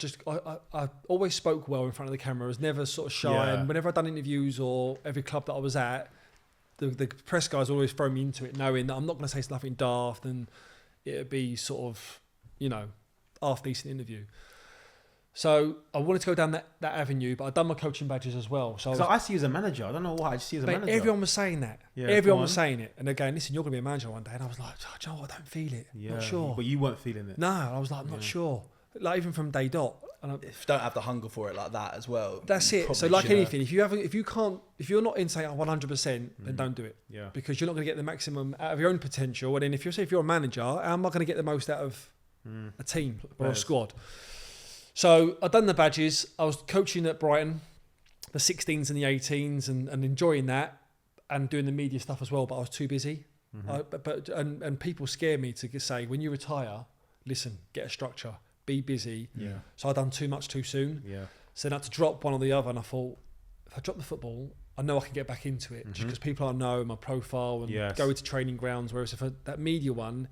Speaker 1: I always spoke well in front of the camera. I was never sort of shy. And whenever I'd done interviews or every club that I was at, the press guys always throw me into it, knowing that I'm not going to say nothing daft and it'd be sort of, half decent interview. So I wanted to go down that avenue, but I'd done my coaching badges as well. So
Speaker 2: I see you as a manager. I don't know why. I just see you as a manager.
Speaker 1: Everyone was saying that. Yeah, everyone was saying it. And they're going, listen, you're going to be a manager one day. And I was like, do you know what? I don't feel it. Yeah, not sure.
Speaker 2: But you weren't feeling it.
Speaker 1: No, I was like, I'm not sure. Like even from day dot.
Speaker 4: And if you don't have the hunger for it like that as well.
Speaker 1: That's it. So like anything, if you're not in say 100%, then don't do it. Yeah. Because you're not going to get the maximum out of your own potential. And then if you're a manager, how am I going to get the most out of a team or a squad? So I'd done the badges. I was coaching at Brighton, the 16s and the 18s, and enjoying that, and doing the media stuff as well. But I was too busy. And people scare me to say, when you retire, listen, get a structure. Be busy. Yeah. So I'd done too much too soon. Yeah. So then I had to drop one or the other, and I thought, if I drop the football, I know I can get back into it just because people I know my profile and go into training grounds. Whereas if that media one,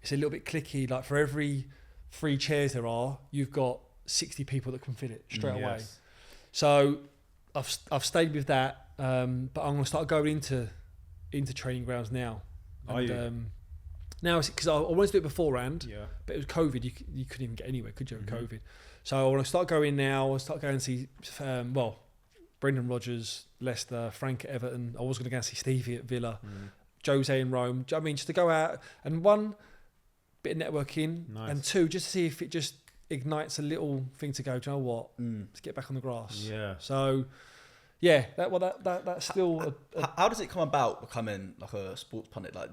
Speaker 1: it's a little bit clicky. Like for every 3 chairs there are, you've got 60 people that can fit it straight away. So I've stayed with that, but I'm going to start going into training grounds now. Now, because I wanted to do it beforehand, but it was COVID. You couldn't even get anywhere, could you, with COVID? So I want to start going now. I'll start going and see, Brendan Rodgers, Leicester, Frank at Everton. I was going to go and see Stevie at Villa, Jose in Rome. I mean, just to go out and 1, bit of networking, and 2, just to see if it just ignites a little thing to go, do you know what? Let's get back on the grass. Yeah. So, that's still...
Speaker 4: How does it come about becoming like a sports pundit? Like,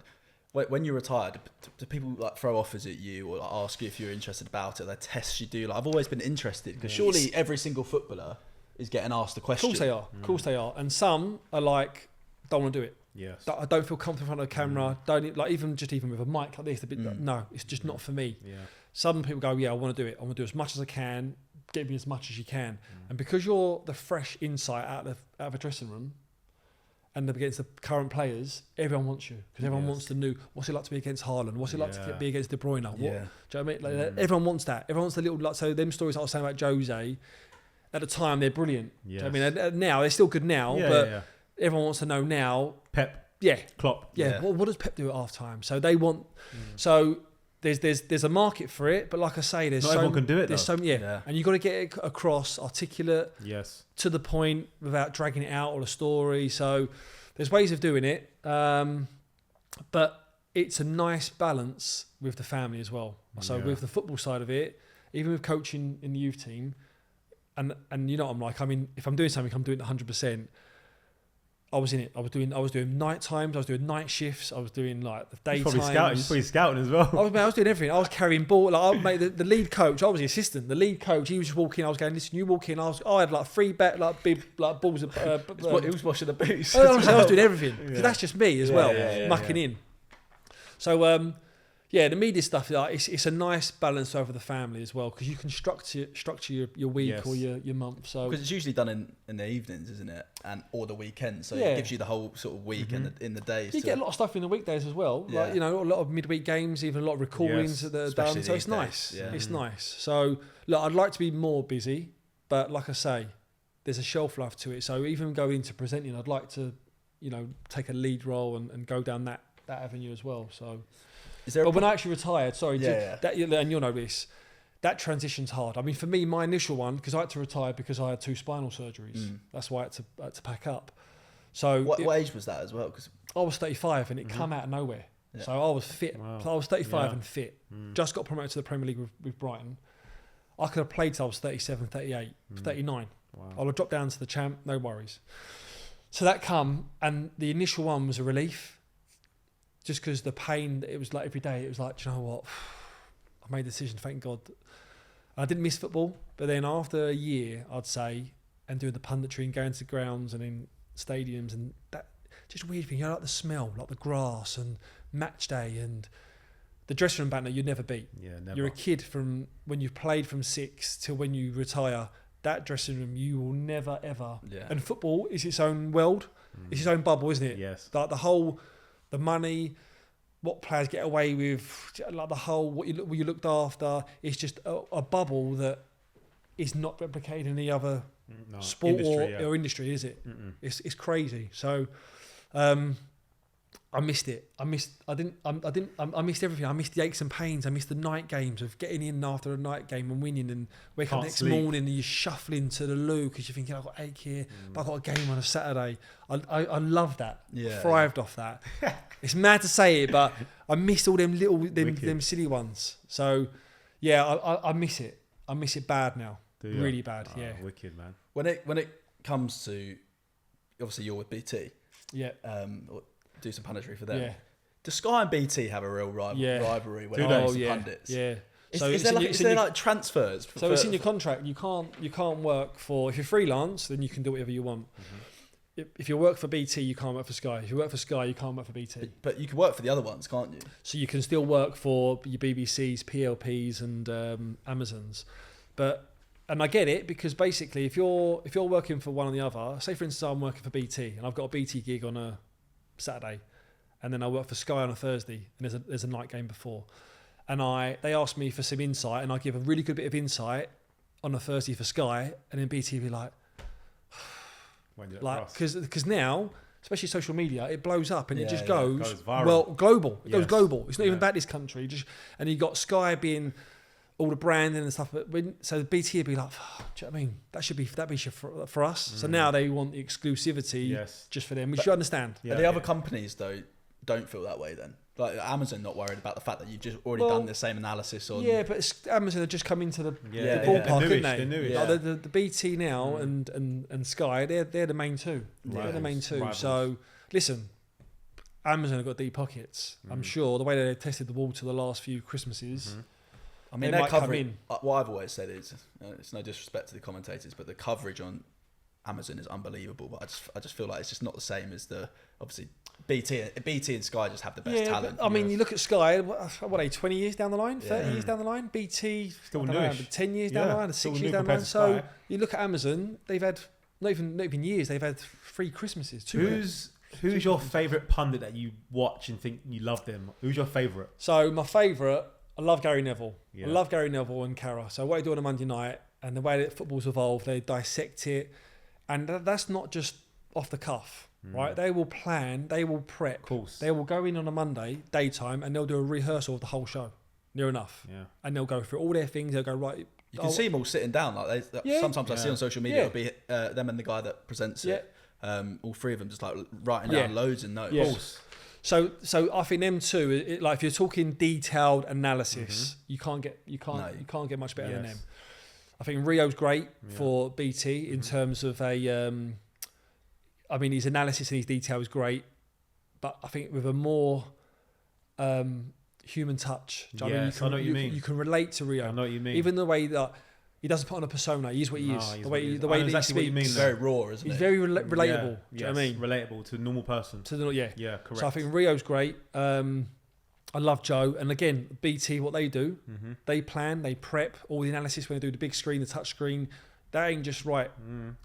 Speaker 4: when you're retired, do people like throw offers at you or like ask you if you're interested about it? They test you do. Like, I've always been interested because surely every single footballer is getting asked the question.
Speaker 1: Of course they are. And some are like, don't want to do it. Yes. I don't feel comfortable in front of the camera. Don't like even with a mic like this. No, it's just not for me. Yeah. Some people go, I want to do it. I want to do as much as I can. Get me as much as you can. And because you're the fresh insight out of a dressing room. And against the current players, everyone wants you because everyone wants to know what's it like to be against Haaland, what's it like to be against De Bruyne. Do you know what I mean? Like, everyone wants that. Everyone wants the little so them stories I was saying about Jose, at the time they're brilliant.
Speaker 2: Yes.
Speaker 1: I mean, now they're still good now, but everyone wants to know now.
Speaker 2: Pep.
Speaker 1: Yeah.
Speaker 2: Klopp.
Speaker 1: Yeah. What does Pep do at half time? So they want. So there's a market for it, but like I say,
Speaker 2: not everyone can do it.
Speaker 1: There's and you got to get it across, articulate, to the point without dragging it out or a story. So there's ways of doing it, but it's a nice balance with the family as well. So with the football side of it, even with coaching in the youth team, and you know what I'm like. I mean, if I'm doing something, I'm doing it 100%. I was in it. I was doing night times. I was doing night shifts. I was doing like the day times.
Speaker 2: You're probably scouting as well.
Speaker 1: I was doing everything. I was carrying ball. Like the lead coach. I was the assistant. The lead coach. He was just walking. I was going, listen, you walk in. I had like free bet, like big, like balls of.
Speaker 4: He was washing the boots.
Speaker 1: I was doing everything. Because that's just me as well, mucking in. So the media stuff. Like, it's a nice balance over the family as well, because you can structure your week or your month. So
Speaker 4: because it's usually done in the evenings, isn't it, or the weekends. So it gives you the whole sort of week in the days.
Speaker 1: You get a lot of stuff in the weekdays as well. Yeah. Like, a lot of midweek games, even a lot of recordings that are done. So it's nice. Yeah. It's nice. So look, I'd like to be more busy, but like I say, there's a shelf life to it. So even going into presenting, I'd like to, take a lead role and go down that avenue as well. So. But when I actually retired, and you'll know this, that transition's hard. I mean, for me, my initial one, because I had to retire because I had 2 spinal surgeries. That's why I had to pack up. So
Speaker 4: what age was that as well? Because
Speaker 1: I was 35 and it come out of nowhere. Yeah. So I was fit. Wow. So I was 35 and fit. Just got promoted to the Premier League with Brighton. I could have played till I was 37, 38, 39. Wow. I would have dropped down to the champ, no worries. So that come, and the initial one was a relief. Just because the pain, it was like every day, it was like, do you know what? I made a decision, thank God. I didn't miss football, but then after a year, I'd say, and doing the punditry and going to grounds and in stadiums, and that just weird thing, like the smell, like the grass and match day and the dressing room banter you'd never beat.
Speaker 2: Yeah, never.
Speaker 1: You're a kid from when you played from 6 till when you retire. That dressing room, you will never ever. Yeah. And football is its own world. It's its own bubble, isn't it?
Speaker 2: Yes.
Speaker 1: Like the money, what players get away with, like the whole what you looked after. It's just a bubble that is not replicated in any other sport or industry, is it? It's crazy. So I missed it. I missed everything. I missed the aches and pains. I missed the night games of getting in after a night game and winning, and wake up next morning and you're shuffling to the loo because you're thinking, I've got ache here, but I've got a game on a Saturday. I love that.
Speaker 4: Yeah.
Speaker 1: Thrived off that. It's mad to say it, but I missed all them them silly ones. So I miss it. I miss it bad now. Really bad. Yeah.
Speaker 2: Wicked, man.
Speaker 4: When it comes to, obviously you're with BT.
Speaker 1: Yeah.
Speaker 4: Do some punditry for them.
Speaker 1: Yeah.
Speaker 4: Do Sky and BT have a real rivalry when it comes to pundits?
Speaker 1: Yeah.
Speaker 4: Is there like transfers?
Speaker 1: So it's in your contract. You can't work for, if you're freelance, then you can do whatever you want. If you work for BT, you can't work for Sky. If you work for Sky, you can't work for BT.
Speaker 4: But you can work for the other ones, can't you?
Speaker 1: So you can still work for your BBCs, PLPs, and Amazons. And I get it, because basically, if you're working for one or the other, say for instance I'm working for BT and I've got a BT gig on a Saturday, and then I work for Sky on a Thursday, and there's a night game before, and they ask me for some insight, and I give a really good bit of insight on a Thursday for Sky, and then BT be like because now, especially social media, it blows up and it just goes
Speaker 2: viral.
Speaker 1: Well, global. It goes global. It's not even about this country. And you got Sky being all the branding and stuff, so the BT would be like, do you know what I mean? That'd be for us. So now they want the exclusivity just for them, which you understand.
Speaker 4: Yeah, the other companies though don't feel that way then. Like Amazon not worried about the fact that you've just already done the same analysis on.
Speaker 1: Yeah, but Amazon have just come into the ballpark, didn't they? Like the BT now and Sky, they're the main two. They're the main two. Rivals. So listen, Amazon have got deep pockets. I'm sure the way they tested the water the last few Christmases.
Speaker 4: I mean, their coverage. What I've always said is, it's no disrespect to the commentators, but the coverage on Amazon is unbelievable. But I just feel like it's just not the same as obviously BT and Sky just have the best talent.
Speaker 1: I mean, you look at Sky. What are they? 20 years down the line, 30 years down the line. BT
Speaker 2: still newish.
Speaker 1: 10 years down the line, 6 years down the line. So you look at Amazon. They've had not even years. They've had 3 Christmases.
Speaker 2: Who's your favourite pundit that you watch and think you love them? Who's your favourite?
Speaker 1: So my favourite. I love Gary Neville. Yeah. I love Gary Neville and Cara. So what I do on a Monday night, and the way that football's evolved, they dissect it, and that's not just off the cuff, right? They will plan, they will prep, they will go in on a Monday daytime, and they'll do a rehearsal of the whole show. Near enough, and they'll go through all their things. They'll go right.
Speaker 4: You can see them all sitting down. Like sometimes I see on social media, it'll be them and the guy that presents it. All three of them just like writing down loads of notes.
Speaker 1: Yes. So I think them two, like if you're talking detailed analysis, you can't get much better than them. I think Rio's great for BT in terms of I mean, his analysis and his detail is great, but I think with a more human touch.
Speaker 2: I know what you mean.
Speaker 1: You can relate to Rio.
Speaker 2: I know what you mean.
Speaker 1: Even the way that he doesn't put on a persona. He is what he is. The way that he speaks.
Speaker 4: He's very raw, isn't he?
Speaker 1: He's very relatable. Do you know what I mean?
Speaker 2: Relatable to a normal person.
Speaker 1: Yeah,
Speaker 2: correct.
Speaker 1: So I think Rio's great. I love Joe. And again, BT, what they do, they plan, they prep all the analysis when they do the big screen, the touch screen. That ain't just right.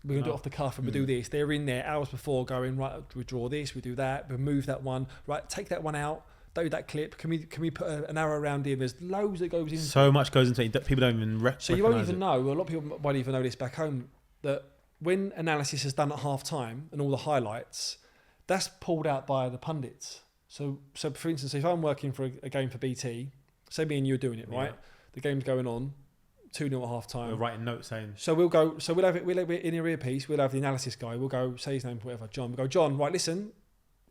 Speaker 1: We're going to do it off the cuff and we do this. They're in there hours before going, right, we draw this, we do that, we move that one. Right, take that one out. Do that clip. Can we put an arrow around here? There's loads that goes into it.
Speaker 2: So much goes into it. People don't even
Speaker 1: So you won't even know. A lot of people won't even know this back home, that when analysis is done at half time and all the highlights, that's pulled out by the pundits. So for instance, if I'm working for a game for BT, say me and you are doing it, right? The game's going on, 2-0 at half time.
Speaker 2: We're writing notes saying.
Speaker 1: So we'll go. So we'll have it. We'll have it in your earpiece. We'll have the analysis guy. We'll go say his name, whatever. John. We'll go, John. Right, listen.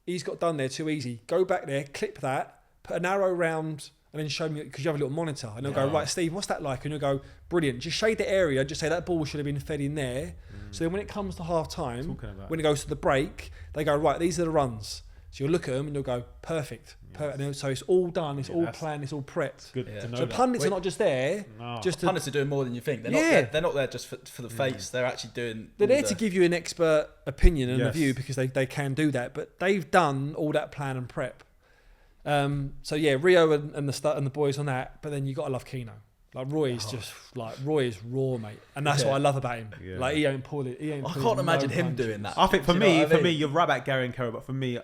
Speaker 1: He's got done there too easy. Go back there, clip that, put an arrow round, and then show me, because you have a little monitor. And they'll go, right, Steve, what's that like? And you'll go, brilliant. Just shade the area. Just say that ball should have been fed in there. So then when it comes to half time, when it goes to the break, they go, right, these are the runs. So you'll look at them and you'll go, perfect. Perfect. So it's all done. It's all planned. It's all prepped.
Speaker 2: Good to know.
Speaker 1: So pundits are not just there.
Speaker 4: Pundits are doing more than you think. They're not there just for the face. They're actually doing.
Speaker 1: They're there to give you an expert opinion and a view, because they can do that. But they've done all that plan and prep. So yeah, Rio and the boys on that. But then you got to love Keno. Like Roy is raw, mate, and that's what I love about him. Like he ain't pulled it.
Speaker 4: I can't imagine him doing that.
Speaker 2: I think for me, you're right about Gary and Carroll, but for me,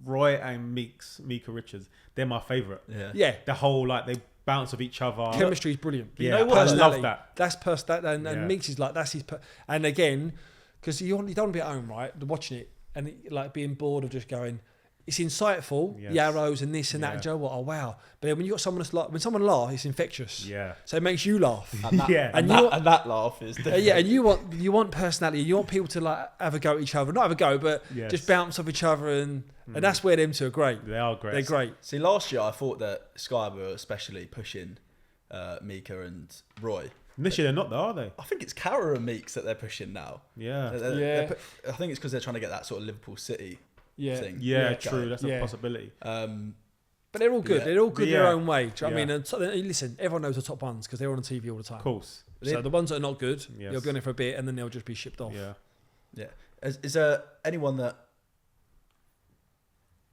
Speaker 2: Roy and Mika Richards, they're my favourite.
Speaker 1: Yeah.
Speaker 2: The whole, like, they bounce off each other.
Speaker 1: Chemistry is brilliant.
Speaker 2: Yeah. You know what? I love that.
Speaker 1: That's and Meeks is like, that's his. And again, because you don't want to be at home, right, watching it and like being bored of just going. It's insightful, the arrows and this and that. Joe, oh wow! But then when you got someone that's when someone laughs, it's infectious.
Speaker 2: Yeah.
Speaker 1: So it makes you laugh.
Speaker 4: And that laugh is different.
Speaker 1: And you want personality. You want people to like have a go at each other, not have a go, but just bounce off each other, and that's where them two are great.
Speaker 2: They are great.
Speaker 1: They're great.
Speaker 4: See, last year I thought that Sky were especially pushing Mika and Roy.
Speaker 2: This year they're not, though, are they?
Speaker 4: I think it's Carroll and Meeks that they're pushing now.
Speaker 2: Yeah.
Speaker 4: I think it's because they're trying to get that sort of Liverpool City. Thing.
Speaker 2: Yeah, true. That's a possibility.
Speaker 1: But they're all good. They're all good in their own way. Do you know what I mean? And listen, everyone knows the top ones because they're on TV all the time.
Speaker 2: Of course.
Speaker 1: So the ones that are not good, they'll be on it for a bit and then they'll just be shipped off.
Speaker 4: Yeah. Is there anyone that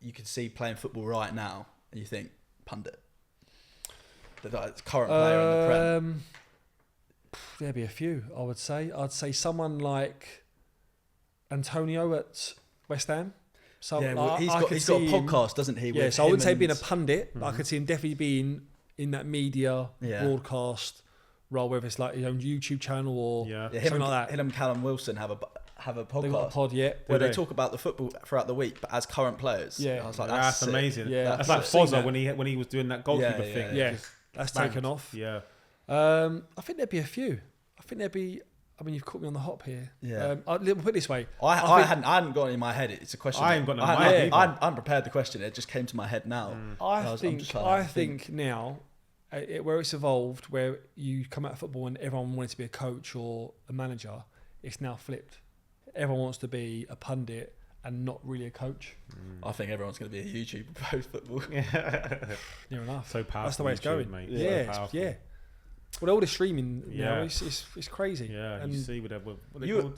Speaker 4: you could see playing football right now and you think, Pundit? The current player in the Prem?
Speaker 1: There'd be a few, I would say. I'd say someone like Antonio at West Ham. So
Speaker 4: he's got a podcast, doesn't he?
Speaker 1: Yeah, so I wouldn't say being a pundit, but I could see him definitely being in that media broadcast role, whether it's like his own YouTube channel or something like that.
Speaker 4: Him and Callum Wilson have a podcast.
Speaker 1: They've got a pod,
Speaker 4: where they talk about the football throughout the week, but as current players.
Speaker 1: Yeah,
Speaker 4: I was like,
Speaker 2: that's amazing.
Speaker 1: Yeah,
Speaker 2: that's like Fozza when he was doing that goalkeeper thing.
Speaker 1: Yeah, that's taken off.
Speaker 2: Yeah,
Speaker 1: I think there'd be a few. I mean, you've caught me on the hop here.
Speaker 4: Yeah.
Speaker 1: I'll put it this way.
Speaker 4: I hadn't got it in my head. It's a question.
Speaker 2: I ain't got it in my head.
Speaker 4: I hadn't prepared the question. It just came to my head now.
Speaker 1: I think now, where it's evolved, where you come out of football and everyone wanted to be a coach or a manager, it's now flipped. Everyone wants to be a pundit and not really a coach.
Speaker 4: I think everyone's going to be a YouTuber post football.
Speaker 1: Near enough.
Speaker 2: So powerful.
Speaker 1: That's the way it's going,
Speaker 2: mate.
Speaker 1: Yeah. Well, all the streaming now, it's crazy.
Speaker 2: Yeah,
Speaker 1: and
Speaker 2: you see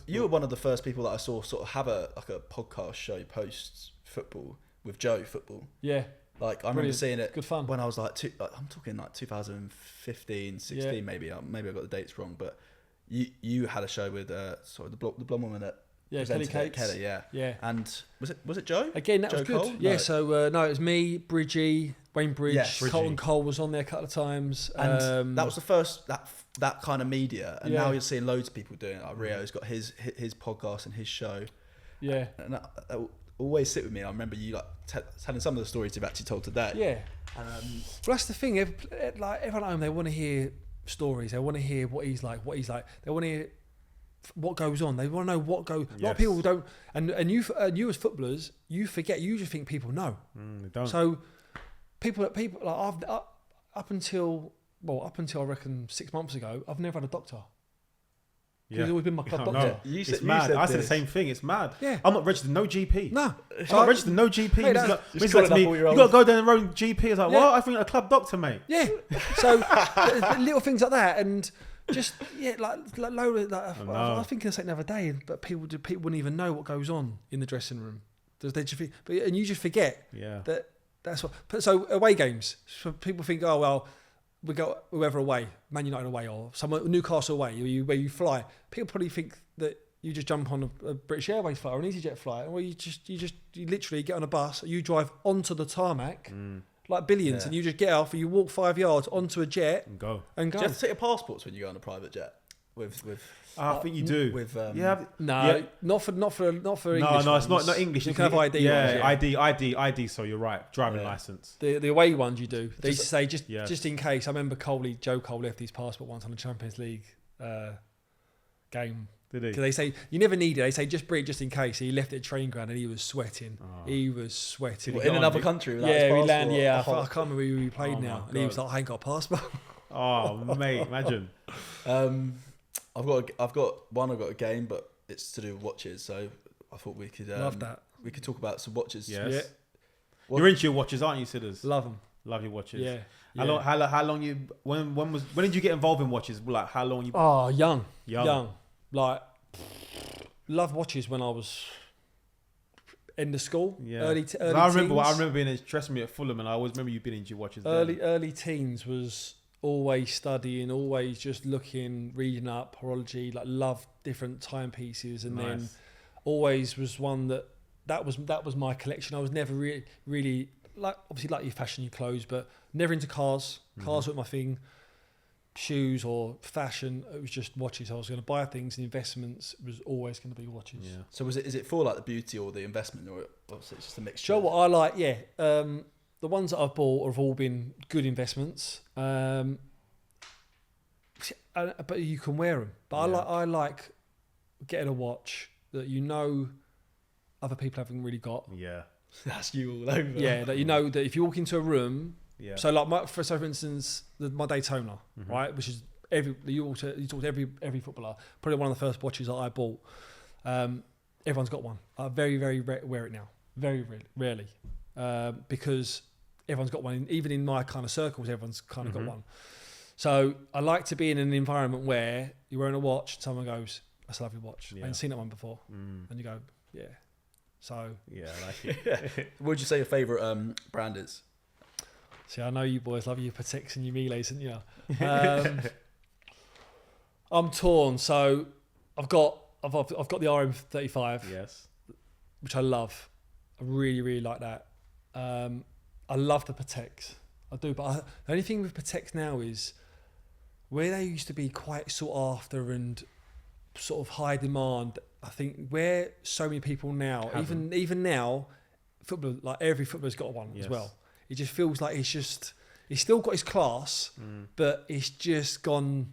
Speaker 4: you were one of the first people that I saw sort of have a podcast show post football with Joe Football.
Speaker 1: Yeah.
Speaker 4: Like I remember seeing it.
Speaker 1: Good fun.
Speaker 4: When I was I'm talking like 2015, 16 maybe. Maybe I got the dates wrong, but you had a show with the blonde woman at
Speaker 1: Yeah, Kelly Cates.
Speaker 4: Kelly,
Speaker 1: yeah.
Speaker 4: And was it Joe?
Speaker 1: Again, that
Speaker 4: Joe
Speaker 1: was good.
Speaker 4: Cole?
Speaker 1: Yeah,
Speaker 4: No.
Speaker 1: so it was me, Bridgie, Wayne Bridge,
Speaker 4: Yes.
Speaker 1: Colton Cole was on there a couple of times.
Speaker 4: And that was the first that kind of media, and
Speaker 1: Yeah.
Speaker 4: now you're seeing loads of people doing it. Like Rio's got his podcast and his show.
Speaker 1: Yeah.
Speaker 4: And that will always sit with me. I remember you like telling some of the stories you've actually told today.
Speaker 1: Yeah. Well, that's the thing. Like everyone at home, they want to hear stories. They want to hear what he's like. They want to hear what goes on. They want to know what goes. A lot of people don't. And you as footballers, you forget. You just think people know.
Speaker 2: They don't.
Speaker 1: So people like up until I reckon 6 months ago, I've never had a doctor. He's always been my club doctor.
Speaker 2: It's mad. I said the same thing. It's mad.
Speaker 1: Yeah.
Speaker 2: I'm not registered. No GP.
Speaker 1: No.
Speaker 2: I'm not registered. No GP.
Speaker 1: Mate,
Speaker 2: Means like to me, you got to go down the road GP. I was like, what? I think a club doctor, mate.
Speaker 1: Yeah. So little things like that, and just I was thinking of something the other day, but people wouldn't even know what goes on in the dressing room. And you just forget.
Speaker 2: Yeah.
Speaker 1: That's what. So away games. So people think, oh well, we got whoever away, Man United away, or Newcastle away, where you fly. People probably think that you just jump on a British Airways flight or an EasyJet flight, or you literally get on a bus, you drive onto the tarmac like billions, and you just get off, and you walk 5 yards onto a jet
Speaker 2: and go.
Speaker 4: Do you have to take your passports when you go on a private jet?
Speaker 2: I think you do.
Speaker 1: Not for English.
Speaker 2: No, it's not English.
Speaker 1: You can have ID.
Speaker 2: Yeah, ID. So you're right. Driving license.
Speaker 1: The away ones you do. They used to say just in case. I remember Joe Cole left his passport once on a Champions League game.
Speaker 2: Did he?
Speaker 1: Because they say you never need it. They say just bring it just in case. He left it at training ground and he was sweating. He was sweating.
Speaker 4: In another country without his
Speaker 1: we
Speaker 4: passport?
Speaker 1: land. Yeah, I can't remember who he played now. And he was like, I ain't got a passport.
Speaker 2: Oh mate, imagine.
Speaker 4: I've got a game, but it's to do with watches. So I thought we could
Speaker 1: love that.
Speaker 4: We could talk about some watches.
Speaker 2: Yes.
Speaker 1: Yeah.
Speaker 2: You're into your watches, aren't you, Sidders?
Speaker 1: Love them.
Speaker 2: Love your watches.
Speaker 1: Yeah.
Speaker 2: How long you? When did you get involved in watches? Like how long you?
Speaker 1: Oh, young. Like loved watches when I was end of school.
Speaker 2: Yeah.
Speaker 1: Early
Speaker 2: I remember
Speaker 1: teens.
Speaker 2: being in dressing me at Fulham, and I always remember you being into your watches.
Speaker 1: Early teens was always studying, always just looking, reading up horology. Like loved different timepieces, and then always was one that was my collection. I was never really like obviously like your fashion, your clothes, but never into cars. Cars weren't my thing. Shoes or fashion, it was just watches. I was going to buy things, and investments was always going to be watches.
Speaker 2: Yeah.
Speaker 4: So is it for like the beauty or the investment, or it's just a mixture?
Speaker 1: Sure, what I like, the ones that I've bought have all been good investments. But you can wear them. But I like getting a watch that other people haven't really got.
Speaker 2: Yeah,
Speaker 4: that's you all over.
Speaker 1: Yeah, that that if you walk into a room.
Speaker 2: Yeah.
Speaker 1: So like for instance, my Daytona, right, which is you talk to every footballer. Probably one of the first watches that I bought. Everyone's got one. I very wear it now. Very rarely, because everyone's got one. Even in my kind of circles, everyone's kind of got one. So I like to be in an environment where you're wearing a watch, and someone goes, "That's a lovely watch. I haven't seen that one before," and you go, "Yeah." So
Speaker 2: yeah, I like it.
Speaker 4: What would you say your favourite brand is?
Speaker 1: See, I know you boys love your Pateks and your Milets, don't you? I'm torn. So I've got the RM35,
Speaker 2: yes,
Speaker 1: which I love. I really like that. I love the Pateks. I do, but the only thing with Pateks now is where they used to be quite sought after and sort of high demand. I think where so many people now, even now, football, like every footballer's got one as well. It just feels like he's still got his class, but it's just gone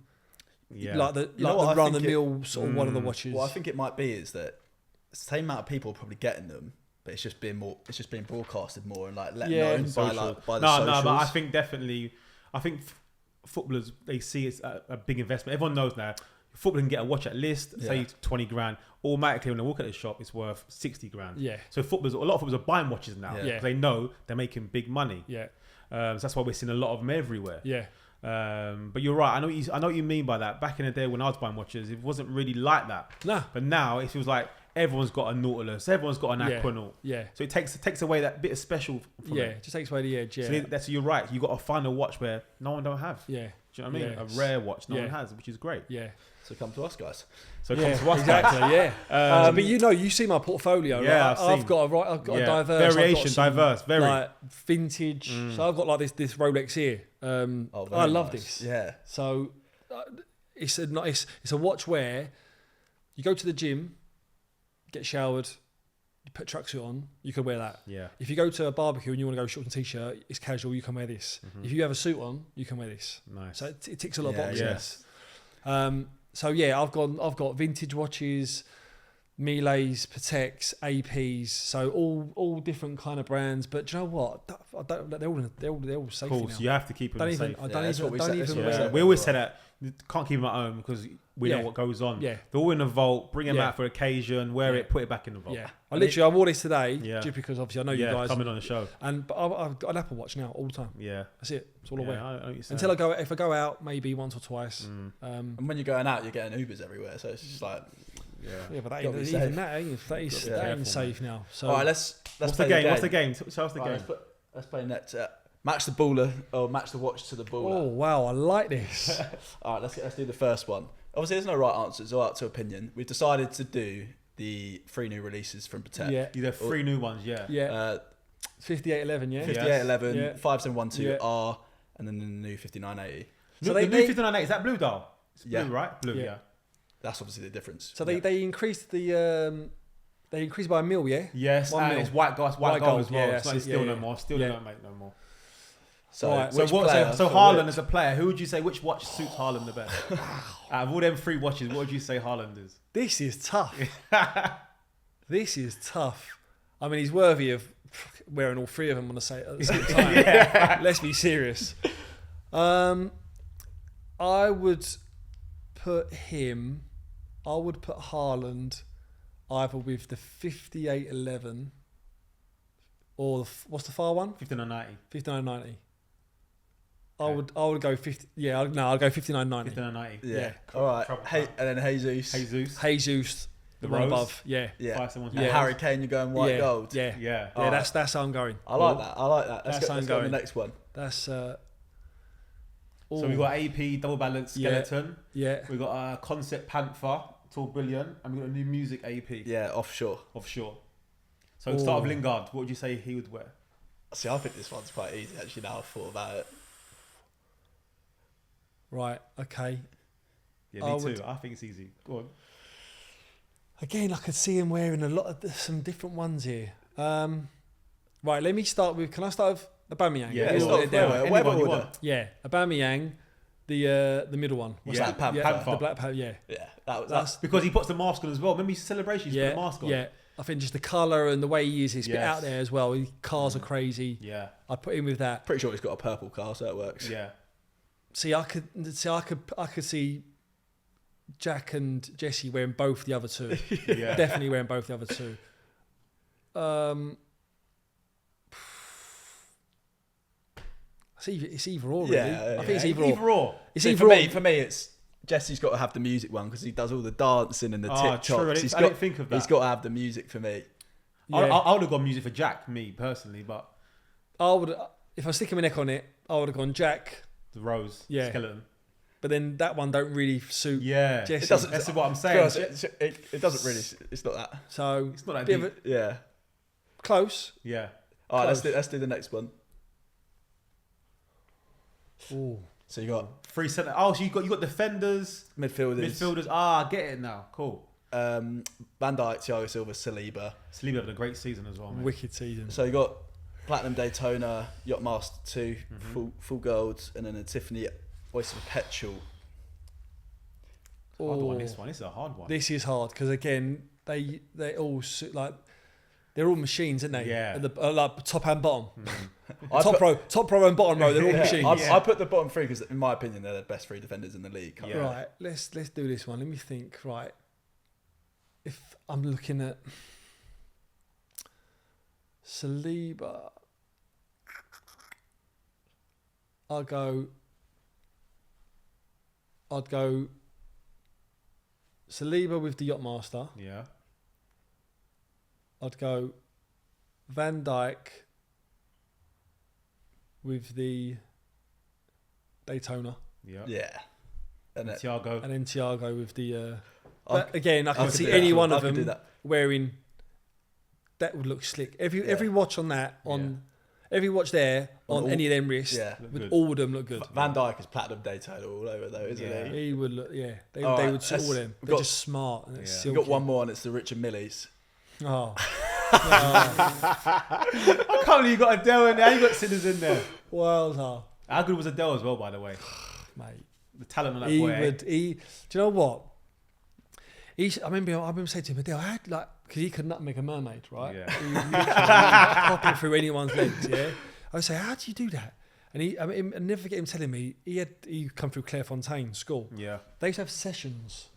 Speaker 1: like the run the mill sort of one of the watches.
Speaker 4: What I think it might be is that the same amount of people are probably getting them, but it's just being broadcasted more and like let known by the socials.
Speaker 2: No, but I think definitely, footballers, they see it's a big investment. Everyone knows now. Football can get a watch at list, say 20 grand. Automatically, when they walk at the shop, it's worth 60 grand.
Speaker 1: Yeah.
Speaker 2: So a lot of footballers are buying watches now.
Speaker 1: Yeah.
Speaker 2: They know they're making big money.
Speaker 1: Yeah.
Speaker 2: So that's why we're seeing a lot of them everywhere.
Speaker 1: Yeah.
Speaker 2: But you're right. I know what you mean by that. Back in the day when I was buying watches, it wasn't really like that.
Speaker 1: Nah.
Speaker 2: But now it feels like everyone's got a Nautilus, everyone's got an Aquanaut.
Speaker 1: Yeah.
Speaker 2: So it takes away that bit of special from it.
Speaker 1: It just takes away the edge. Yeah.
Speaker 2: So that's you're right. You got to find a watch where no one don't have.
Speaker 1: Yeah.
Speaker 2: Do you know what I mean? A rare watch no one has, which is great.
Speaker 1: Yeah.
Speaker 4: So come to us, guys.
Speaker 2: So come to us,
Speaker 1: exactly. But you see my portfolio.
Speaker 2: Yeah,
Speaker 1: right? I've got a diverse
Speaker 2: variation, diverse, very
Speaker 1: like vintage. So I've got like this Rolex here. I love this.
Speaker 4: Yeah.
Speaker 1: So it's a watch where you go to the gym, get showered, you put tracksuit on, you can wear that.
Speaker 2: Yeah.
Speaker 1: If you go to a barbecue and you want to go shorts and t-shirt, it's casual, you can wear this. If you have a suit on, you can wear this.
Speaker 2: Nice.
Speaker 1: So it ticks a lot of boxes.
Speaker 2: Yes.
Speaker 1: So yeah, I've got vintage watches, Milets, Pateks, APs, so all different kind of brands. But do you know what? They're all safe.
Speaker 2: Cool. So you have to keep them safe. We always say that can't keep them at home because we know what goes on. Yeah. They're all in a vault. Bring them out for occasion. Wear it. Put it back in the vault.
Speaker 1: Yeah. I wore this today just because obviously I know you guys
Speaker 2: coming on the show.
Speaker 1: But I've got an Apple Watch now all the time.
Speaker 2: Yeah.
Speaker 1: That's it. It's all I wear.
Speaker 2: Until
Speaker 1: if I go out, maybe once or twice.
Speaker 4: And when you're going out, you're getting Ubers everywhere. So it's just like.
Speaker 1: Yeah, but that ain't safe now. So
Speaker 4: all right, let's
Speaker 2: What's
Speaker 4: play
Speaker 2: the game?
Speaker 4: game.
Speaker 2: What's the game? Tell us the game.
Speaker 4: Let's play next. Match the baller or match the watch to the baller.
Speaker 1: Oh wow, I like this.
Speaker 4: All right, let's do the first one. Obviously, there's no right answer. It's all up to opinion. We've decided to do the 3 new releases from Patek.
Speaker 2: Yeah, you have 3 new ones. Yeah.
Speaker 1: 5811. Yeah.
Speaker 4: 5811, 5712R, and then the new 5980.
Speaker 2: So the new 5980 is that blue dial? It's blue, right? Blue. Yeah.
Speaker 4: That's obviously the difference.
Speaker 1: So they increased the they increased by $1 mil, yeah.
Speaker 2: Yes, and it's white gold as well.
Speaker 1: Yeah,
Speaker 2: it's still no more. Still don't make no more.
Speaker 4: So,
Speaker 2: so Haaland as a player, who would you say which watch suits Haaland the best? Out of all them 3 watches, what would you say Haaland is?
Speaker 1: This is tough. This is tough. I mean, he's worthy of wearing all 3 of them on the same time. Let's be serious. I would put Haaland either with the 5811 or what's the far one?
Speaker 2: 5990.
Speaker 1: 5990. I would go 50. Yeah, I'll go 5990.
Speaker 2: 5990.
Speaker 4: Yeah. All right. And then Jesus,
Speaker 1: the one above. Yeah.
Speaker 4: And Harry Kane, you're going white gold.
Speaker 1: Yeah.
Speaker 2: Yeah.
Speaker 1: Yeah. That's how I'm going.
Speaker 4: I like that. Let's go to the next one.
Speaker 1: That's.
Speaker 2: So we've got AP double balance skeleton.
Speaker 1: Yeah.
Speaker 2: We've got a concept panther. It's all brilliant. And we've got a new music AP.
Speaker 4: Yeah, offshore.
Speaker 2: So start with Lingard. What would you say he would wear?
Speaker 4: See, I think this one's quite easy actually now I've thought about it.
Speaker 1: Right, okay.
Speaker 2: Yeah, me too. I think it's easy. Go on.
Speaker 1: Again, I could see him wearing some different ones here. Right, let me start with. Can I start with Aubameyang?
Speaker 4: Yeah,
Speaker 2: whatever order.
Speaker 1: Yeah, Aubameyang, the middle one.
Speaker 4: What's that? Panther.
Speaker 1: The black panther. Yeah.
Speaker 4: That's
Speaker 2: because he puts the mask on as well. Remember his celebration? He put the mask on.
Speaker 1: Yeah. I think just the colour and the way he is, it's a bit out there as well. Cars are crazy.
Speaker 2: Yeah.
Speaker 1: I'd put him with that.
Speaker 4: Pretty sure he's got a purple car, so it works.
Speaker 2: Yeah.
Speaker 1: See, I could see Jack and Jesse wearing both the other 2.
Speaker 2: Yeah.
Speaker 1: Definitely wearing both the other 2. It's either or, really. I think it's either or.
Speaker 2: It's
Speaker 4: either for me, it's Jesse's got to have the music one because he does all the dancing and the TikToks.
Speaker 2: True. I didn't think of that.
Speaker 4: He's got to have the music for me.
Speaker 2: Yeah. I would have gone music for Jack, me personally, but
Speaker 1: I would, if I was sticking my neck on it, I would have gone Jack.
Speaker 2: The rose skeleton.
Speaker 1: But then that one don't really suit Jesse.
Speaker 2: It doesn't, that's what I'm saying.
Speaker 4: It doesn't really. It's not that.
Speaker 1: So
Speaker 2: it's not that deep.
Speaker 1: Close.
Speaker 2: Yeah.
Speaker 4: All right, let's do the next one.
Speaker 1: Ooh.
Speaker 4: So you got
Speaker 2: 3 centre. Oh, so you got defenders,
Speaker 4: midfielders.
Speaker 2: I get it now. Cool.
Speaker 4: Van Dijk, Thiago Silva, Saliba.
Speaker 2: Saliba had a great season as well, mate.
Speaker 1: Wicked season.
Speaker 4: So you got Platinum Daytona, Yachtmaster 2, full gold, and then a Tiffany Oyster Perpetual.
Speaker 2: Hard one. This is a hard one.
Speaker 1: This is hard because again, they all like they're all machines, aren't they?
Speaker 2: Yeah.
Speaker 1: Like top and bottom. Top row and bottom row. They're all machines.
Speaker 4: I put the bottom 3 because, in my opinion, they're the best 3 defenders in the league.
Speaker 2: Yeah.
Speaker 1: Right. Let's do this one. Let me think. Right. If I'm looking at Saliba, I'd go Saliba with the Yachtmaster.
Speaker 2: Yeah.
Speaker 1: I'd go Van Dijk with the Daytona.
Speaker 4: Yeah.
Speaker 2: And Thiago.
Speaker 1: And then Thiago with the... but again, I can see any one of them wearing... That would look slick. Every watch on that, every watch there, on any of them wrists, would all of them look good.
Speaker 4: Van Dijk is platinum Daytona all over though, isn't he?
Speaker 1: He would look, they would suit all of them. They're just smart. And
Speaker 4: we've got one more and it's the Richard Millies.
Speaker 1: Oh.
Speaker 2: I can't believe you got Adele in there. You got Sinners in there.
Speaker 1: Well,
Speaker 2: how good was Adele as well, by the way?
Speaker 1: Mate.
Speaker 2: The talent on that boy.
Speaker 1: Do you know what? I remember saying to him, Adele, I had because he could nutmeg a mermaid, right?
Speaker 2: Yeah.
Speaker 1: He was popping through anyone's legs, yeah? I would say, how do you do that? And I never forget him telling me, he come through Clairefontaine school.
Speaker 2: Yeah.
Speaker 1: They used to have sessions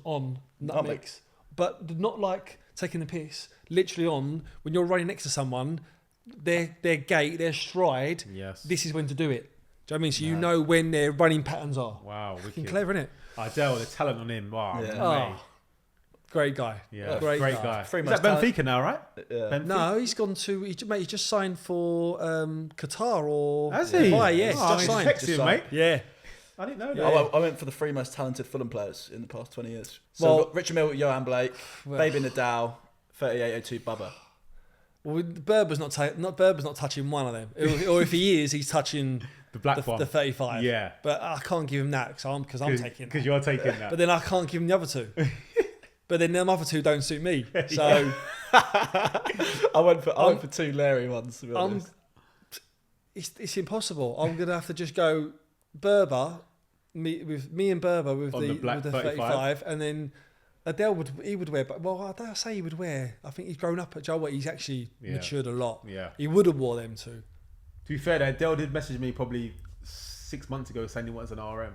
Speaker 1: on nutmegs. But not like taking the piss. Literally on, when you're running next to someone, their gait, their stride, this is when to do it. Do you know what I mean? So you know when their running patterns are.
Speaker 2: Wow,
Speaker 1: fucking clever, innit?
Speaker 2: Adele, the talent on him. Wow,
Speaker 1: great guy.
Speaker 2: Yeah, great guy. Is that Benfica now, right?
Speaker 1: Yeah. No, he's gone to. He just signed for Qatar or.
Speaker 2: Has he?
Speaker 1: Dubai, yeah, just signed.
Speaker 2: Sexy, mate.
Speaker 1: Yeah.
Speaker 2: I didn't know that.
Speaker 4: Yeah. I went for the 3 most talented Fulham players in the past 20 years. So we've got Richard Mill, Johan Blake, Baby Nadal, 3802 Bubba.
Speaker 1: Well, Berber's not touching one of them, or if he is, he's touching.
Speaker 2: The black one.
Speaker 1: The 35.
Speaker 2: Yeah.
Speaker 1: But I can't give him that because I'm taking that.
Speaker 2: Because you're taking that.
Speaker 1: But then I can't give him the other two. But then them other two don't suit me. So
Speaker 4: I went for 2 Larry ones, to be honest.
Speaker 1: It's impossible. I'm going to have to just go Berber, me and Berber with the 35, and then Adele would wear, but I say he would wear. I think he's grown up at Joe. He's actually matured a lot.
Speaker 2: Yeah.
Speaker 1: He would have wore them too.
Speaker 2: To be fair, Adele did message me probably 6 months ago saying he wants an RM.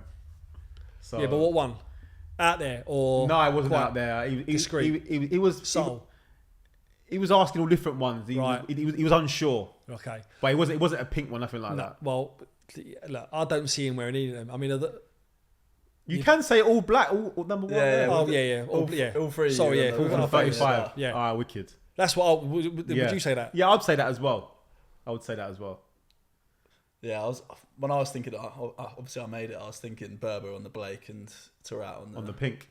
Speaker 2: So
Speaker 1: yeah, but what one? Out there or
Speaker 2: no? I wasn't out there.
Speaker 1: Discreet.
Speaker 2: He was
Speaker 1: Soul.
Speaker 2: He was asking all different ones. He was unsure.
Speaker 1: Okay,
Speaker 2: but it wasn't a pink one, nothing like that.
Speaker 1: Well, look, I don't see him wearing any of them. I mean,
Speaker 2: you can say all black, all number one.
Speaker 4: All three.
Speaker 1: Sorry, yeah,
Speaker 2: all 35.
Speaker 1: Yeah,
Speaker 2: all right, wicked.
Speaker 1: That's what. Would you say that?
Speaker 2: Yeah, I'd say that as well. I would say that as well.
Speaker 4: Yeah, when I was thinking, obviously I made it. I was thinking Berber on the Blake and Tarat on the pink.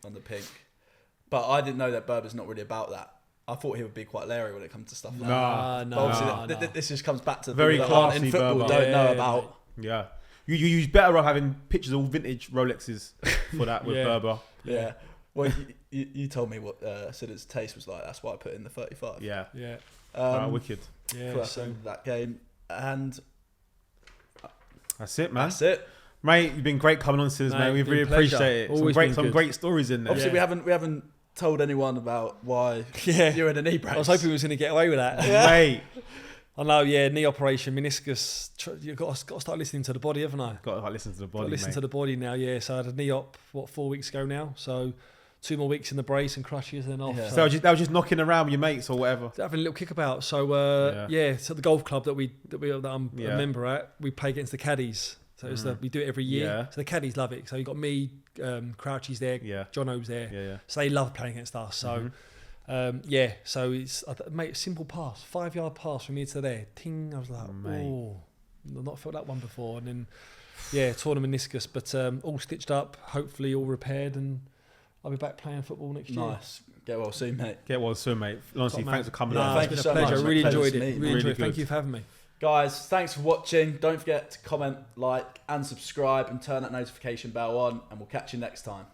Speaker 4: But I didn't know that Berber's not really about that. I thought he would be quite Larry when it comes to stuff like that.
Speaker 1: No.
Speaker 4: Obviously, this just comes back to
Speaker 2: very classy
Speaker 4: in football.
Speaker 2: Berber.
Speaker 4: Don't know about.
Speaker 2: Yeah, you better off having pictures of all vintage Rolexes for that with Berber.
Speaker 4: Yeah. Well, you told me what Sid's taste was like. That's why I put in the 35.
Speaker 2: Yeah. Wicked.
Speaker 1: Yeah.
Speaker 4: So that game and.
Speaker 2: That's it, man.
Speaker 4: That's it,
Speaker 2: mate. You've been great coming on, Sis, mate. We really appreciate it. Some great stories in there.
Speaker 4: Obviously, we haven't told anyone about why you're in a knee brace.
Speaker 1: I was hoping we was going to get away with that,
Speaker 2: mate.
Speaker 1: I know, knee operation, meniscus. You've got to start listening to the body, haven't I?
Speaker 2: Got to listen to the body.
Speaker 1: Got to listen to the body now. Yeah. So I had a knee op 4 weeks ago now. So 2 more weeks in the brace and crutches and then off.
Speaker 2: Yeah. So that was just knocking around with your mates or whatever.
Speaker 1: Having a little kickabout. So so the golf club that I'm a member at, we play against the caddies. So we do it every year.
Speaker 2: Yeah.
Speaker 1: So the caddies love it. So you got me, Crouchy's there, John O's there.
Speaker 2: Yeah.
Speaker 1: So they love playing against us. So so it's mate, simple pass, 5-yard pass from here to there. Ting, I was like, I've not felt that one before. And then tore the meniscus, but all stitched up, hopefully all repaired, and I'll be back playing football next year.
Speaker 4: Nice. Get well soon, mate.
Speaker 2: Honestly, thanks for coming on.
Speaker 1: It's been a pleasure. I really enjoyed it. Really enjoyed it. Thank you for having me.
Speaker 4: Guys, thanks for watching. Don't forget to comment, like, and subscribe, and turn that notification bell on, and we'll catch you next time.